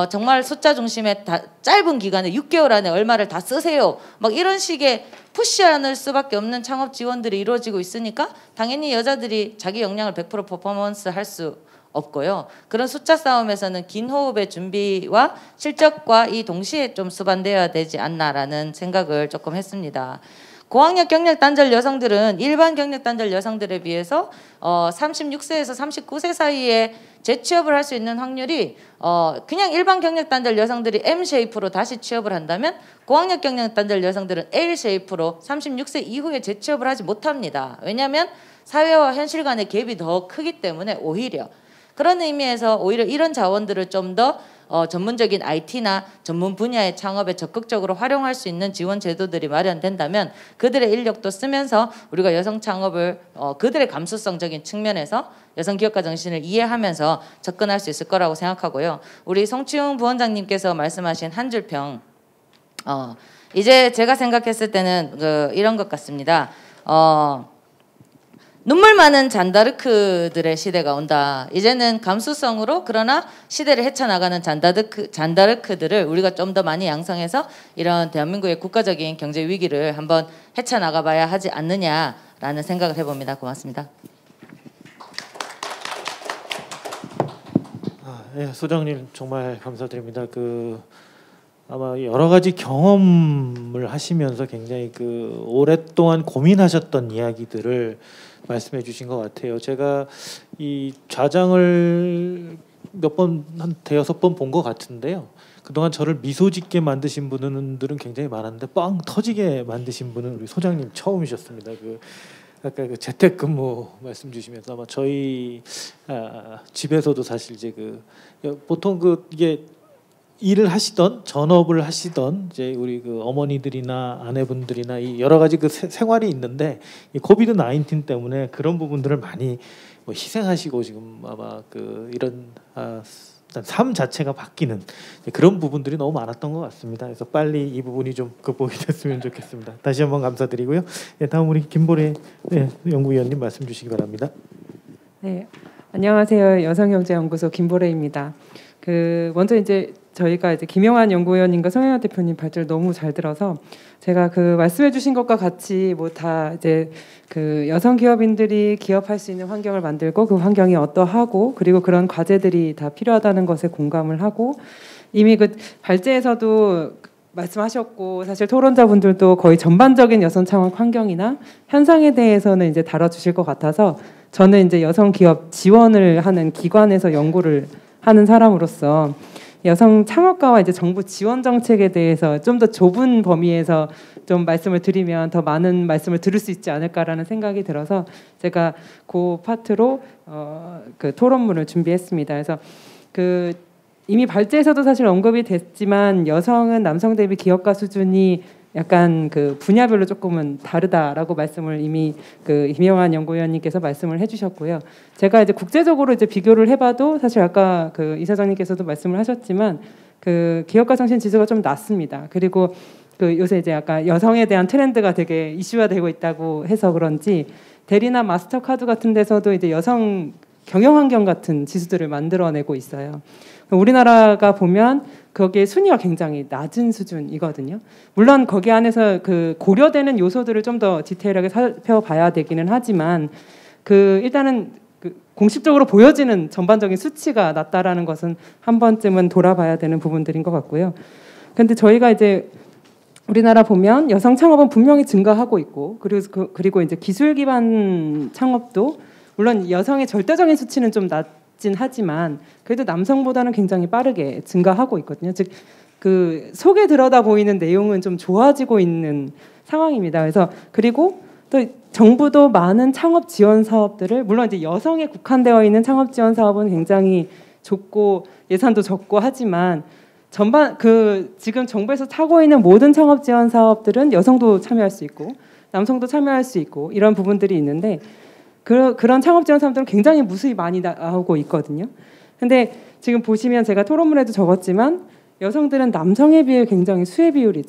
정말 숫자 중심의 짧은 기간에 6개월 안에 얼마를 다 쓰세요. 막 이런 식의 푸시하는 수밖에 없는 창업 지원들이 이루어지고 있으니까 당연히 여자들이 자기 역량을 100% 퍼포먼스 할 수 없고요. 그런 숫자 싸움에서는 긴 호흡의 준비와 실적과 이 동시에 좀 수반되어야 되지 않나라는 생각을 조금 했습니다. 고학력 경력 단절 여성들은 일반 경력 단절 여성들에 비해서 36세에서 39세 사이에 재취업을 할 수 있는 확률이 그냥 일반 경력 단절 여성들이 M 쉐이프로 다시 취업을 한다면 고학력 경력 단절 여성들은 L 쉐이프로 36세 이후에 재취업을 하지 못합니다. 왜냐하면 사회와 현실 간의 갭이 더 크기 때문에 오히려 그런 의미에서 오히려 이런 자원들을 좀 더 전문적인 IT나 전문 분야의 창업에 적극적으로 활용할 수 있는 지원 제도들이 마련된다면 그들의 인력도 쓰면서 우리가 여성 창업을 그들의 감수성적인 측면에서 여성 기업가 정신을 이해하면서 접근할 수 있을 거라고 생각하고요. 우리 성치웅 부원장님께서 말씀하신 한 줄 평 이제 제가 생각했을 때는 이런 것 같습니다. 눈물 많은 잔다르크들의 시대가 온다. 이제는 감수성으로 그러나 시대를 헤쳐나가는 잔다르크들을 우리가 좀 더 많이 양성해서 이런 대한민국의 국가적인 경제 위기를 한번 헤쳐나가 봐야 하지 않느냐라는 생각을 해봅니다. 고맙습니다. 소장님 정말 감사드립니다. 아마 여러 가지 경험을 하시면서 굉장히 오랫동안 고민하셨던 이야기들을 말씀해 주신 것 같아요. 제가 이 좌장을 한 대여섯 번 본 것 같은데요. 그동안 저를 미소 짓게 만드신 분들은 굉장히 많았는데 빵 터지게 만드신 분은 우리 소장님 처음이셨습니다. 아까 재택근무 말씀 주시면서 아마 저희 집에서도 사실 이제 보통 이게 일을 하시던 전업을 하시던 이제 우리 어머니들이나 아내분들이나 이 여러 가지 생활이 있는데 이 코비드 19 때문에 그런 부분들을 많이 희생하시고 지금 아마 이런 삶 자체가 바뀌는 그런 부분들이 너무 많았던 것 같습니다. 그래서 빨리 이 부분이 좀 극복이 됐으면 좋겠습니다. 다시 한번 감사드리고요. 다음 우리 김보래 연구위원님 말씀 주시기 바랍니다. 네, 안녕하세요. 여성경제연구소 김보래입니다. 먼저 이제 저희가 이제 김영환 연구위원님과 성현아 대표님 발제를 너무 잘 들어서 제가 말씀해주신 것과 같이 다 이제 여성 기업인들이 기업할 수 있는 환경을 만들고 그 환경이 어떠하고 그리고 그런 과제들이 다 필요하다는 것에 공감을 하고 이미 발제에서도 말씀하셨고 사실 토론자분들도 거의 전반적인 여성 창업 환경이나 현상에 대해서는 이제 다뤄주실 것 같아서 저는 이제 여성 기업 지원을 하는 기관에서 연구를 하는 사람으로서 여성 창업가와 이제 정부 지원 정책에 대해서 좀 더 좁은 범위에서 좀 말씀을 드리면 더 많은 말씀을 들을 수 있지 않을까라는 생각이 들어서 제가 그 파트로 토론문을 준비했습니다. 그래서 이미 발제에서도 사실 언급이 됐지만 여성은 남성 대비 기업가 수준이 약간 분야별로 조금은 다르다라고 말씀을 이미 김영환 연구위원님께서 말씀을 해주셨고요. 제가 이제 국제적으로 이제 비교를 해봐도 사실 아까 이사장님께서도 말씀을 하셨지만 기업가 정신 지수가 좀 낮습니다. 그리고 요새 이제 약간 여성에 대한 트렌드가 되게 이슈화되고 있다고 해서 그런지 대리나 마스터카드 같은 데서도 이제 여성 경영 환경 같은 지수들을 만들어내고 있어요. 우리나라가 보면 거기에 순위가 굉장히 낮은 수준이거든요. 물론 거기 안에서 고려되는 요소들을 좀 더 디테일하게 살펴봐야 되기는 하지만 일단은 공식적으로 보여지는 전반적인 수치가 낮다라는 것은 한 번쯤은 돌아봐야 되는 부분들인 것 같고요. 그런데 저희가 이제 우리나라 보면 여성 창업은 분명히 증가하고 있고 그리고 이제 기술 기반 창업도 물론 여성의 절대적인 수치는 좀 낮진 하지만 그래도 남성보다는 굉장히 빠르게 증가하고 있거든요. 즉 그 속에 들여다 보이는 내용은 좀 좋아지고 있는 상황입니다. 그래서 그리고 또 정부도 많은 창업 지원 사업들을 물론 이제 여성에 국한되어 있는 창업 지원 사업은 굉장히 좁고 예산도 적고 하지만 전반 지금 정부에서 타고 있는 모든 창업 지원 사업들은 여성도 참여할 수 있고 남성도 참여할 수 있고 이런 부분들이 있는데 그런 창업 지원 사업들은 굉장히 무수히 많이 나오고 있거든요. 근데 지금 보시면 제가 토론문에도 적었지만 여성들은 남성에 비해 굉장히 수혜 비율이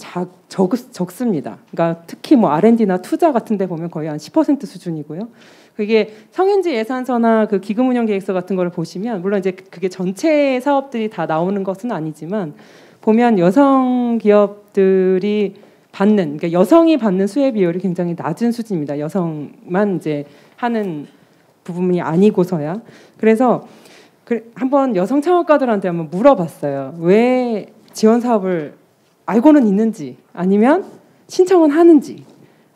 적습니다. 그러니까 특히 뭐 R&D나 투자 같은 데 보면 거의 한 10% 수준이고요. 그게 성인지 예산서나 그 기금 운영 계획서 같은 거를 보시면 물론 이제 그게 전체 사업들이 다 나오는 것은 아니지만 보면 여성 기업들이 그러니까 여성이 받는 수혜 비율이 굉장히 낮은 수준입니다. 여성만 이제 하는 부분이 아니고서야. 그래서 한번 여성 창업가들한테 한번 물어봤어요. 왜 지원 사업을 알고는 있는지 아니면 신청은 하는지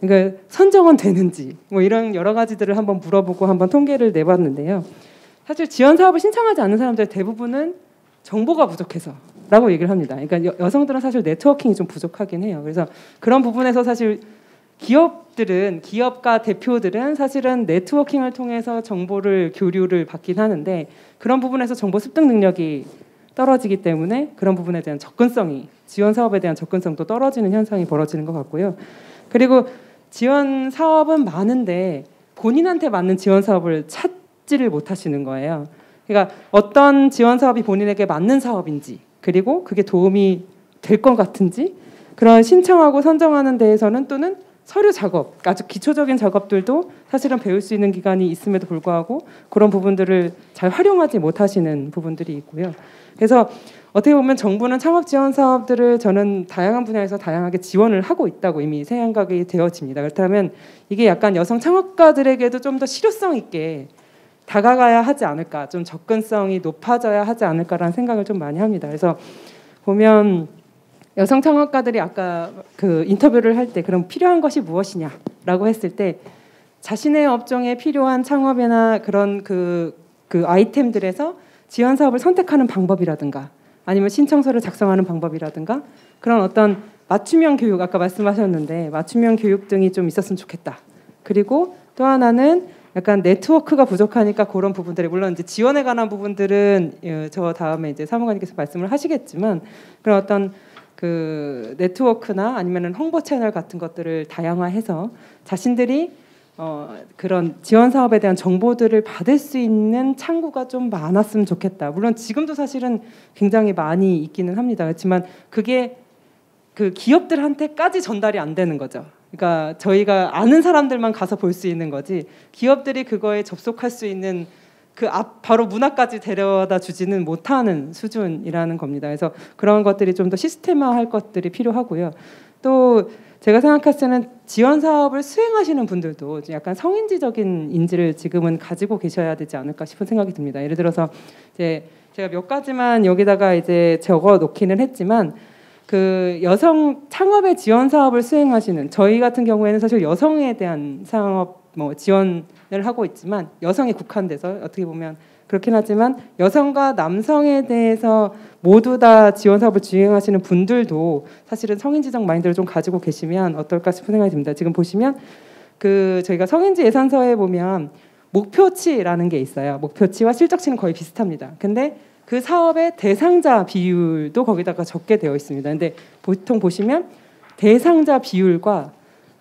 그러니까 선정은 되는지 뭐 이런 여러 가지들을 한번 물어보고 한번 통계를 내봤는데요. 사실 지원 사업을 신청하지 않는 사람들 대부분은 정보가 부족해서라고 얘기를 합니다. 그러니까 여성들은 사실 네트워킹이 좀 부족하긴 해요. 그래서 그런 부분에서 사실 기업가 대표들은 사실은 네트워킹을 통해서 정보를 교류를 받긴 하는데 그런 부분에서 정보 습득 능력이 떨어지기 때문에 그런 부분에 대한 지원 사업에 대한 접근성도 떨어지는 현상이 벌어지는 것 같고요. 그리고 지원 사업은 많은데 본인한테 맞는 지원 사업을 찾지를 못하시는 거예요. 그러니까 어떤 지원 사업이 본인에게 맞는 사업인지 그리고 그게 도움이 될 것 같은지 그런 신청하고 선정하는 데에서는 또는 서류 작업, 아주 기초적인 작업들도 사실은 배울 수 있는 기간이 있음에도 불구하고 그런 부분들을 잘 활용하지 못하시는 부분들이 있고요. 그래서 어떻게 보면 정부는 창업 지원 사업들을 저는 다양한 분야에서 다양하게 지원을 하고 있다고 이미 생각이 되어집니다. 그렇다면 이게 약간 여성 창업가들에게도 좀 더 실효성 있게 다가가야 하지 않을까, 좀 접근성이 높아져야 하지 않을까라는 생각을 좀 많이 합니다. 그래서 보면 여성 창업가들이 아까 그 인터뷰를 할 때 그럼 필요한 것이 무엇이냐라고 했을 때 자신의 업종에 필요한 창업이나 그런 그 아이템들에서 지원 사업을 선택하는 방법이라든가 아니면 신청서를 작성하는 방법이라든가 그런 어떤 맞춤형 교육 아까 말씀하셨는데 맞춤형 교육 등이 좀 있었으면 좋겠다. 그리고 또 하나는 약간 네트워크가 부족하니까 그런 부분들이 물론 이제 지원에 관한 부분들은 저 다음에 이제 사무관님께서 말씀을 하시겠지만 그런 어떤 그 네트워크나 아니면은 홍보 채널 같은 것들을 다양화해서 자신들이 그런 지원 사업에 대한 정보들을 받을 수 있는 창구가 좀 많았으면 좋겠다. 물론 지금도 사실은 굉장히 많이 있기는 합니다. 그렇지만 그게 그 기업들한테까지 전달이 안 되는 거죠. 그러니까 저희가 아는 사람들만 가서 볼 수 있는 거지 기업들이 그거에 접속할 수 있는 그 앞 바로 문 앞까지 데려다 주지는 못하는 수준이라는 겁니다. 그래서 그런 것들이 좀 더 시스템화할 것들이 필요하고요. 또 제가 생각했을 때는 지원 사업을 수행하시는 분들도 약간 성인지적인 인지를 지금은 가지고 계셔야 되지 않을까 싶은 생각이 듭니다. 예를 들어서 이제 제가 몇 가지만 여기다가 이제 적어 놓기는 했지만 그 여성 창업의 지원 사업을 수행하시는 저희 같은 경우에는 사실 여성에 대한 창업 지원을 하고 있지만 여성에 국한돼서 어떻게 보면 그렇긴 하지만 여성과 남성에 대해서 모두 다 지원 사업을 주행하시는 분들도 사실은 성인지적 마인드를 좀 가지고 계시면 어떨까 싶은 생각이 듭니다. 지금 보시면 그 저희가 성인지 예산서에 보면 목표치라는 게 있어요. 목표치와 실적치는 거의 비슷합니다. 근데 그 사업의 대상자 비율도 거기다가 적게 되어 있습니다. 근데 보통 보시면 대상자 비율과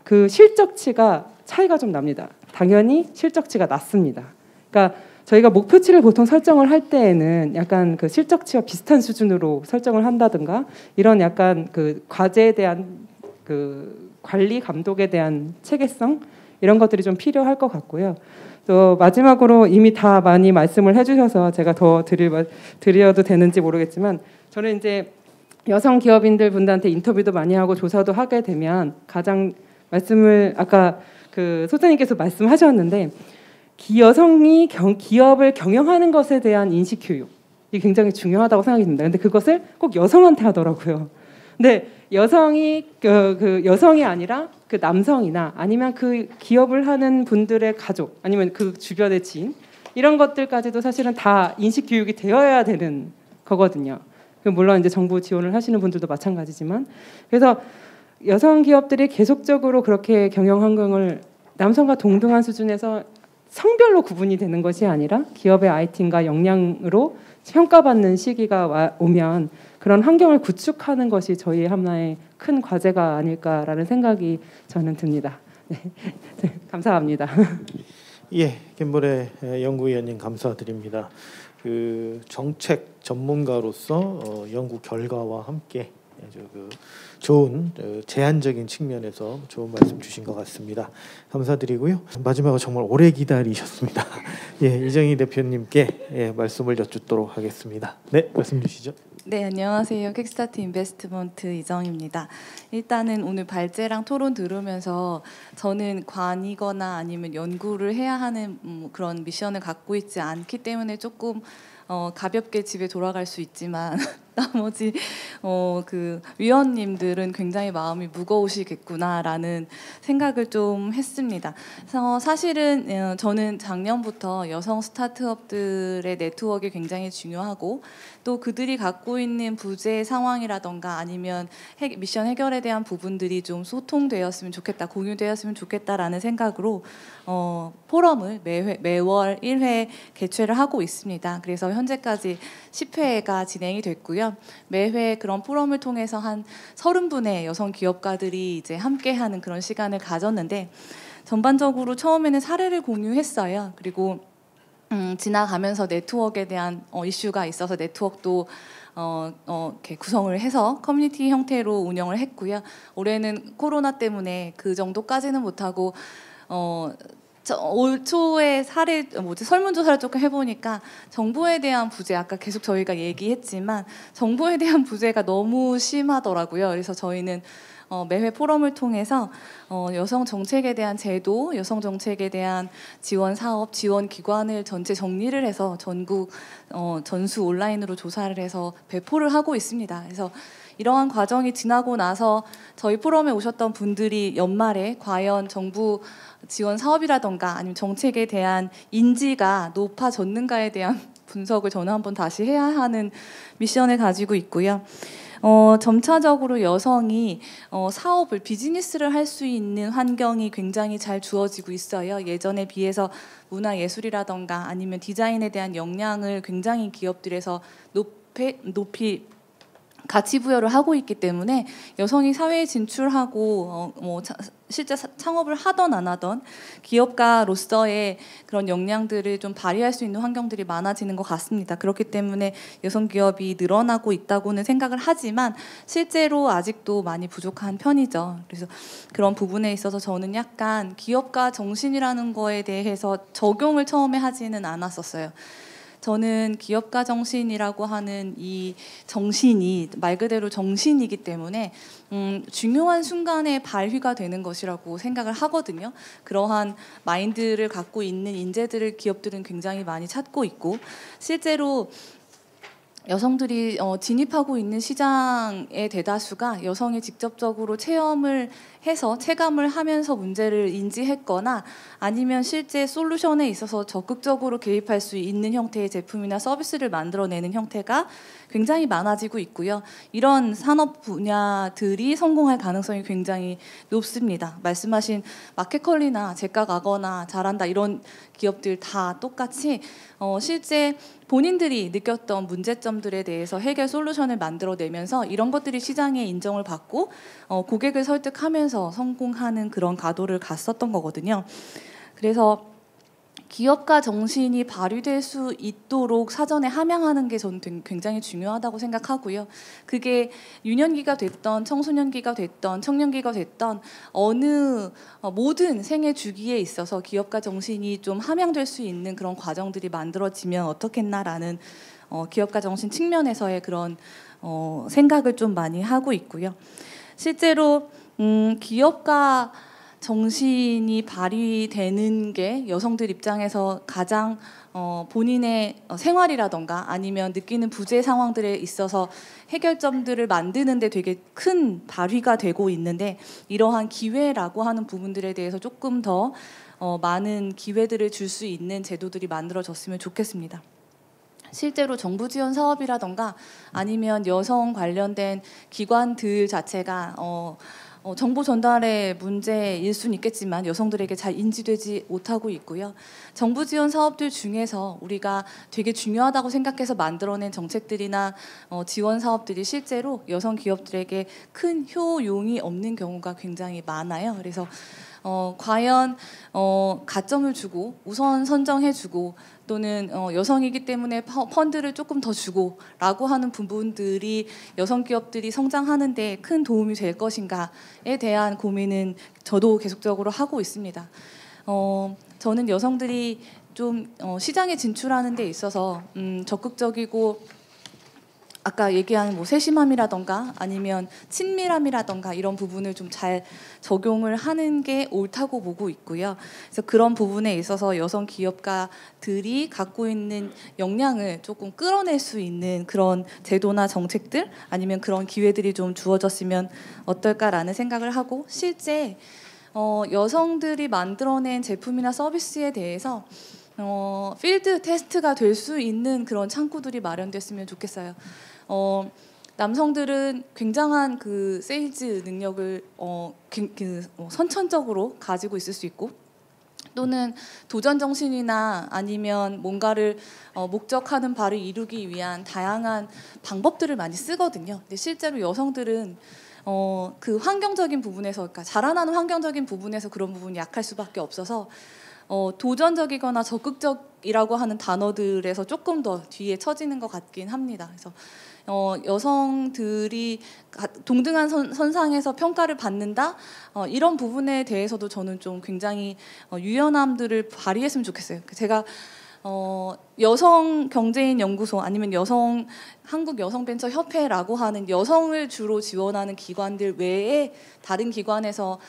그 실적치가 차이가 좀 납니다. 당연히 실적치가 낮습니다. 그러니까 저희가 목표치를 보통 설정을 할 때에는 약간 그 실적치와 비슷한 수준으로 설정을 한다든가 이런 약간 그 과제에 대한 그 관리 감독에 대한 체계성 이런 것들이 좀 필요할 것 같고요. 또 마지막으로 이미 다 많이 말씀을 해주셔서 제가 더 드려도 되는지 모르겠지만 저는 이제 여성 기업인들 분들한테 인터뷰도 많이 하고 조사도 하게 되면 가장 말씀을 아까 그 소장님께서 말씀하셨는데 여성이 기업을 경영하는 것에 대한 인식 교육이 굉장히 중요하다고 생각이 듭니다. 근데 그것을 꼭 여성한테 하더라고요. 근데 여성이 그 여성이 아니라 그 남성이나 아니면 그 기업을 하는 분들의 가족 아니면 그 주변의 지인 이런 것들까지도 사실은 다 인식 교육이 되어야 되는 거거든요. 물론 이제 정부 지원을 하시는 분들도 마찬가지지만 그래서 여성 기업들이 계속적으로 그렇게 경영 환경을 남성과 동등한 수준에서 성별로 구분이 되는 것이 아니라 기업의 아이템과 역량으로 평가받는 시기가 오면 그런 환경을 구축하는 것이 저희의 하나의 큰 과제가 아닐까라는 생각이 저는 듭니다. 네. 감사합니다. 예, 김보래 연구위원님 감사드립니다. 그 정책 전문가로서 연구 결과와 함께 아주 좋은 제한적인 측면에서 좋은 말씀 주신 것 같습니다. 감사드리고요. 마지막으로 정말 오래 기다리셨습니다. 예, 이정희 대표님께 말씀을 여쭙도록 하겠습니다. 네, 말씀 주시죠. 네, 안녕하세요. 킥스타트 인베스트먼트 이정입니다. 일단은 오늘 발제랑 토론 들으면서 저는 관이거나 아니면 연구를 해야 하는 그런 미션을 갖고 있지 않기 때문에 조금 가볍게 집에 돌아갈 수 있지만 나머지 그 위원님들은 굉장히 마음이 무거우시겠구나라는 생각을 좀 했습니다. 그래서 사실은 저는 작년부터 여성 스타트업들의 네트워크가 굉장히 중요하고 또 그들이 갖고 있는 부재 상황이라던가 아니면 미션 해결에 대한 부분들이 좀 소통되었으면 좋겠다, 공유되었으면 좋겠다라는 생각으로 포럼을 매월 1회 개최를 하고 있습니다. 그래서 현재까지 10회가 진행이 됐고요. 매회 그런 포럼을 통해서 한 30분의 여성 기업가들이 이제 함께하는 그런 시간을 가졌는데 전반적으로 처음에는 사례를 공유했어요. 그리고 지나가면서 네트워크에 대한 이슈가 있어서 네트워크도 이렇게 구성을 해서 커뮤니티 형태로 운영을 했고요. 올해는 코로나 때문에 그 정도까지는 못하고 올 초에 설문조사를 조금 해보니까 정보에 대한 부재, 아까 계속 저희가 얘기했지만 정보에 대한 부재가 너무 심하더라고요. 그래서 저희는 매회 포럼을 통해서 여성 정책에 대한 제도, 여성 정책에 대한 지원 사업, 지원 기관을 전체 정리를 해서 전국 전수 온라인으로 조사를 해서 배포를 하고 있습니다. 그래서 이러한 과정이 지나고 나서 저희 포럼에 오셨던 분들이 연말에 과연 정부 지원 사업이라던가 아니면 정책에 대한 인지가 높아졌는가에 대한 분석을 저는 한번 다시 해야 하는 미션을 가지고 있고요. 점차적으로 여성이 사업을 비즈니스를 할 수 있는 환경이 굉장히 잘 주어지고 있어요. 예전에 비해서 문화예술이라던가 아니면 디자인에 대한 역량을 굉장히 기업들에서 높이 가치 부여를 하고 있기 때문에 여성이 사회에 진출하고 실제 창업을 하던 안 하던 기업가로서의 그런 역량들을 좀 발휘할 수 있는 환경들이 많아지는 것 같습니다. 그렇기 때문에 여성 기업이 늘어나고 있다고는 생각을 하지만 실제로 아직도 많이 부족한 편이죠. 그래서 그런 부분에 있어서 저는 약간 기업가 정신이라는 거에 대해서 적용을 처음에 하지는 않았었어요. 저는 기업가 정신이라고 하는 이 정신이 말 그대로 정신이기 때문에 중요한 순간에 발휘가 되는 것이라고 생각을 하거든요. 그러한 마인드를 갖고 있는 인재들을 기업들은 굉장히 많이 찾고 있고 실제로 여성들이 진입하고 있는 시장의 대다수가 여성이 직접적으로 체험을 해서 체감을 하면서 문제를 인지했거나 아니면 실제 솔루션에 있어서 적극적으로 개입할 수 있는 형태의 제품이나 서비스를 만들어내는 형태가 굉장히 많아지고 있고요. 이런 산업 분야들이 성공할 가능성이 굉장히 높습니다. 말씀하신 마켓컬리나 제가 가거나 잘한다 이런 기업들 다 똑같이 실제 본인들이 느꼈던 문제점들에 대해서 해결 솔루션을 만들어내면서 이런 것들이 시장에 인정을 받고 고객을 설득하면서 성공하는 그런 가도를 갔었던 거거든요. 그래서 기업가 정신이 발휘될 수 있도록 사전에 함양하는 게 저는 굉장히 중요하다고 생각하고요. 그게 유년기가 됐던 청소년기가 됐던 청년기가 됐던 모든 생애 주기에 있어서 기업가 정신이 좀 함양될 수 있는 그런 과정들이 만들어지면 어떻겠나라는 기업가 정신 측면에서의 그런 생각을 좀 많이 하고 있고요. 실제로 기업가 정신이 발휘되는 게 여성들 입장에서 가장 본인의 생활이라던가 아니면 느끼는 부재 상황들에 있어서 해결점들을 만드는 데 되게 큰 발휘가 되고 있는데, 이러한 기회라고 하는 부분들에 대해서 조금 더 많은 기회들을 줄 수 있는 제도들이 만들어졌으면 좋겠습니다. 실제로 정부 지원 사업이라던가 아니면 여성 관련된 기관들 자체가 정보 전달의 문제일 수는 있겠지만 여성들에게 잘 인지되지 못하고 있고요. 정부 지원 사업들 중에서 우리가 되게 중요하다고 생각해서 만들어낸 정책들이나 지원 사업들이 실제로 여성 기업들에게 큰 효용이 없는 경우가 굉장히 많아요. 그래서 과연 가점을 주고 우선 선정해주고 또는 여성이기 때문에 펀드를 조금 더 주고 라고 하는 부분들이 여성 기업들이 성장하는 데 큰 도움이 될 것인가에 대한 고민은 저도 계속적으로 하고 있습니다. 저는 여성들이 좀 시장에 진출하는 데 있어서 적극적이고 아까 얘기한 뭐 세심함이라던가 아니면 친밀함이라던가 이런 부분을 좀 잘 적용을 하는 게 옳다고 보고 있고요. 그래서 그런 부분에 있어서 여성 기업가들이 갖고 있는 역량을 조금 끌어낼 수 있는 그런 제도나 정책들 아니면 그런 기회들이 좀 주어졌으면 어떨까라는 생각을 하고, 실제 여성들이 만들어낸 제품이나 서비스에 대해서 필드 테스트가 될 수 있는 그런 창구들이 마련됐으면 좋겠어요. 남성들은 굉장한 그 세일즈 능력을 선천적으로 가지고 있을 수 있고, 또는 도전 정신이나 아니면 뭔가를 목적하는 바를 이루기 위한 다양한 방법들을 많이 쓰거든요. 근데 실제로 여성들은 그 환경적인 부분에서, 그러니까 자라나는 환경적인 부분에서 그런 부분이 약할 수밖에 없어서 도전적이거나 적극적이라고 하는 단어들에서 조금 더 뒤에 처지는 것 같긴 합니다. 그래서 여성들이 동등한 선상에서 평가를 받는다, 이런 부분에 대해서도 저는 좀 굉장히 유연함들을 발휘했으면 좋겠어요. 제가 여성 경제인 연구소 아니면 한국 여성벤처협회라고 하는 여성을 주로 지원하는 기관들 외에 다른 기관에서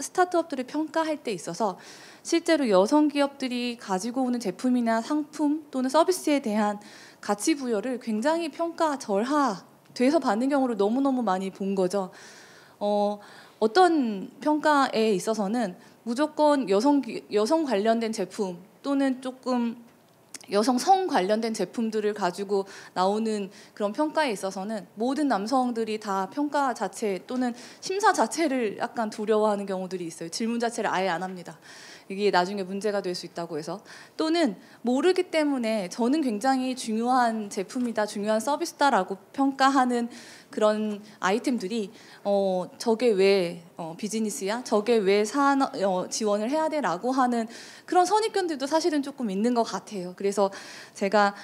스타트업들을 평가할 때 있어서 실제로 여성 기업들이 가지고 오는 제품이나 상품 또는 서비스에 대한 가치 부여를 굉장히 평가 절하돼서 받는 경우를 너무너무 많이 본 거죠. 어떤 평가에 있어서는 무조건 여성 관련된 제품 또는 조금 여성 성 관련된 제품들을 가지고 나오는 그런 평가에 있어서는 모든 남성들이 다 평가 자체 또는 심사 자체를 약간 두려워하는 경우들이 있어요. 질문 자체를 아예 안 합니다. 이게 나중에 문제가 될 수 있다고 해서, 또는 모르기 때문에 저는 굉장히 중요한 제품이다, 중요한 서비스다라고 평가하는 그런 아이템들이 저게 왜 비즈니스야? 저게 왜 지원을 해야 돼? 라고 하는 그런 선입견들도 사실은 조금 있는 것 같아요. 그래서 제가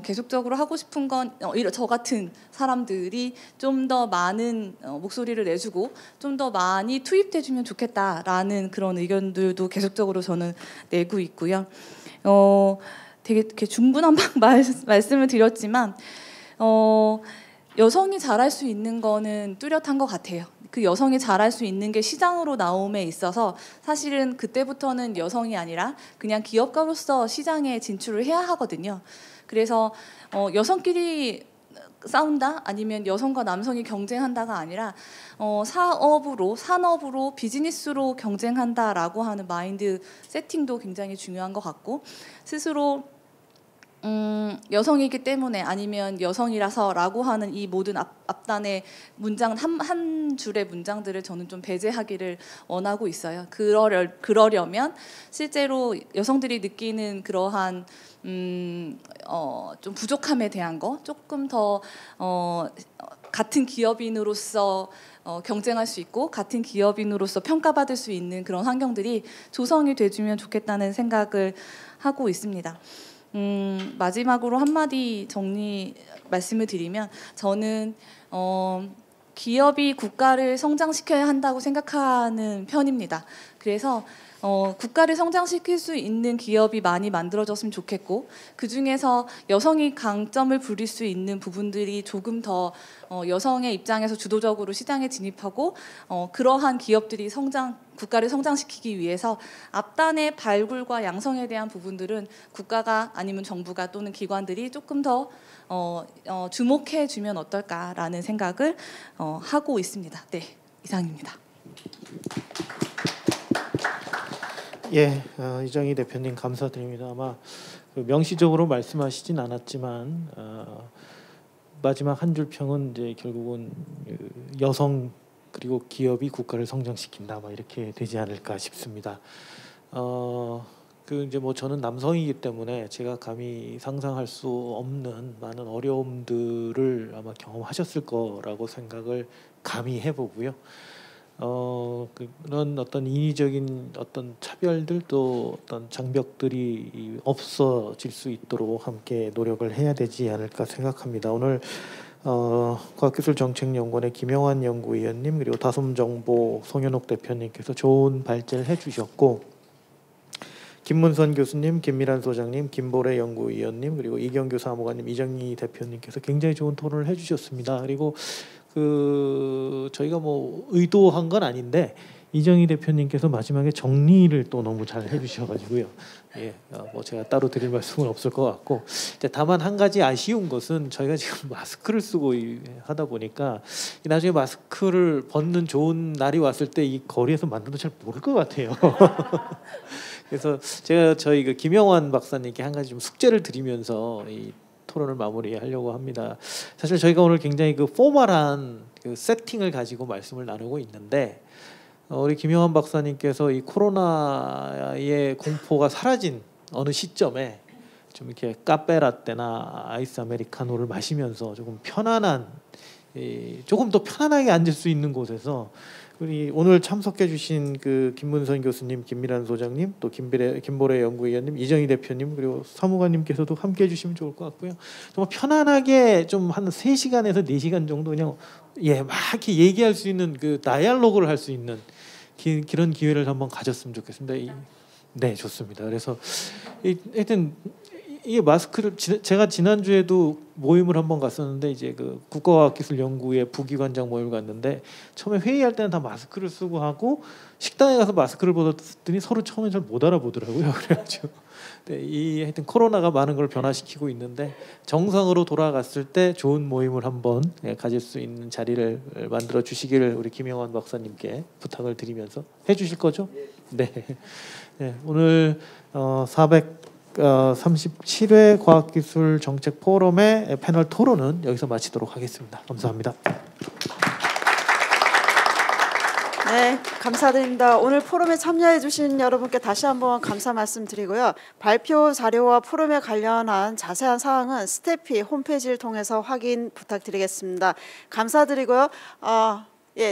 계속적으로 하고 싶은 건 저 같은 사람들이 좀 더 많은 목소리를 내주고 좀 더 많이 투입돼주면 좋겠다라는 그런 의견들도 계속적으로 저는 내고 있고요. 되게 이렇게 중구난방 말씀을 드렸지만 여성이 잘할 수 있는 거는 뚜렷한 것 같아요. 그 여성이 잘할 수 있는 게 시장으로 나옴에 있어서 사실은 그때부터는 여성이 아니라 그냥 기업가로서 시장에 진출을 해야 하거든요. 그래서 여성끼리 싸운다 아니면 여성과 남성이 경쟁한다가 아니라 산업으로 비즈니스로 경쟁한다라고 하는 마인드 세팅도 굉장히 중요한 것 같고, 스스로 여성이기 때문에 아니면 여성이라서라고 하는 이 모든 앞단의 문장 한 줄의 문장들을 저는 좀 배제하기를 원하고 있어요. 그러려면 실제로 여성들이 느끼는 그러한 좀 부족함에 대한 거 조금 더 같은 기업인으로서 경쟁할 수 있고 같은 기업인으로서 평가받을 수 있는 그런 환경들이 조성이 돼주면 좋겠다는 생각을 하고 있습니다. 마지막으로 한마디 정리 말씀을 드리면, 저는 기업이 국가를 성장시켜야 한다고 생각하는 편입니다. 그래서 국가를 성장시킬 수 있는 기업이 많이 만들어졌으면 좋겠고, 그 중에서 여성이 강점을 부릴 수 있는 부분들이 조금 더 여성의 입장에서 주도적으로 시장에 진입하고 그러한 기업들이 국가를 성장시키기 위해서 앞단의 발굴과 양성에 대한 부분들은 국가가 아니면 정부가 또는 기관들이 조금 더 주목해 주면 어떨까라는 생각을 하고 있습니다. 네, 이상입니다. 예, 이정희 대표님 감사드립니다. 아마 명시적으로 말씀하시진 않았지만 마지막 한 줄 평은 이제 결국은 여성 그리고 기업이 국가를 성장시킨다, 막 이렇게 되지 않을까 싶습니다. 그 이제 뭐 저는 남성이기 때문에 제가 감히 상상할 수 없는 많은 어려움들을 아마 경험하셨을 거라고 생각을 감히 해보고요. 그런 어떤 인위적인 어떤 차별들 또 어떤 장벽들이 없어질 수 있도록 함께 노력을 해야 되지 않을까 생각합니다. 오늘 과학기술정책연구원의 김영환 연구위원님 그리고 다솜정보 송현옥 대표님께서 좋은 발제를 해주셨고, 김문선 교수님, 김미란 소장님, 김보래 연구위원님 그리고 이경규 사무관님, 이정희 대표님께서 굉장히 좋은 토론을 해주셨습니다. 그리고 저희가 뭐 의도한 건 아닌데 이정희 대표님께서 마지막에 정리를 또 너무 잘 해주셔가지고요. 예, 뭐 제가 따로 드릴 말씀은 없을 것 같고, 다만 한 가지 아쉬운 것은 저희가 지금 마스크를 쓰고 하다 보니까 나중에 마스크를 벗는 좋은 날이 왔을 때 이 거리에서 만나도 잘 모를 것 같아요. 그래서 제가 저희 그 김영환 박사님께 한 가지 좀 숙제를 드리면서 이 토론을 마무리하려고 합니다. 사실 저희가 오늘 굉장히 그 포멀한 그 세팅을 가지고 말씀을 나누고 있는데 우리 김영환 박사님께서 이 코로나의 공포가 사라진 어느 시점에 좀 이렇게 카페라떼나 아이스 아메리카노를 마시면서 조금 편안한 조금 더 편안하게 앉을 수 있는 곳에서 우리 오늘 참석해주신 그 김문선 교수님, 김미란 소장님, 또 김보래 연구위원님, 이정희 대표님 그리고 사무관님께서도 함께해 주시면 좋을 것 같고요. 정말 편안하게 좀 한 3시간에서 4시간 정도 그냥 막 이렇게 얘기할 수 있는 그 다이얼로그를 할 수 있는 그런 기회를 한번 가졌으면 좋겠습니다. 네, 좋습니다. 그래서 하여튼 이 마스크를 제가 지난주에도 모임을 한번 갔었는데 이제 그 국가과학기술연구회 부기관장 모임을 갔는데 처음에 회의할 때는 다 마스크를 쓰고 하고 식당에 가서 마스크를 벗었더니 서로 처음에 잘 못 알아보더라고요. 그래가지고 하여튼 코로나가 많은 걸 변화시키고 있는데 정상으로 돌아갔을 때 좋은 모임을 한번 가질 수 있는 자리를 만들어 주시기를 우리 김영환 박사님께 부탁을 드리면서 해주실 거죠? 네. 오늘 437회 과학기술 정책 포럼의 패널 토론은 여기서 마치도록 하겠습니다. 감사합니다. 네, 감사드립니다. 오늘 포럼에 참여해 주신 여러분께 다시 한번 감사 말씀드리고요. 발표 자료와 포럼에 관련한 자세한 사항은 스태피 홈페이지를 통해서 확인 부탁드리겠습니다. 감사드리고요.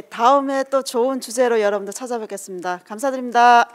다음에 또 좋은 주제로 여러분들 찾아뵙겠습니다. 감사드립니다.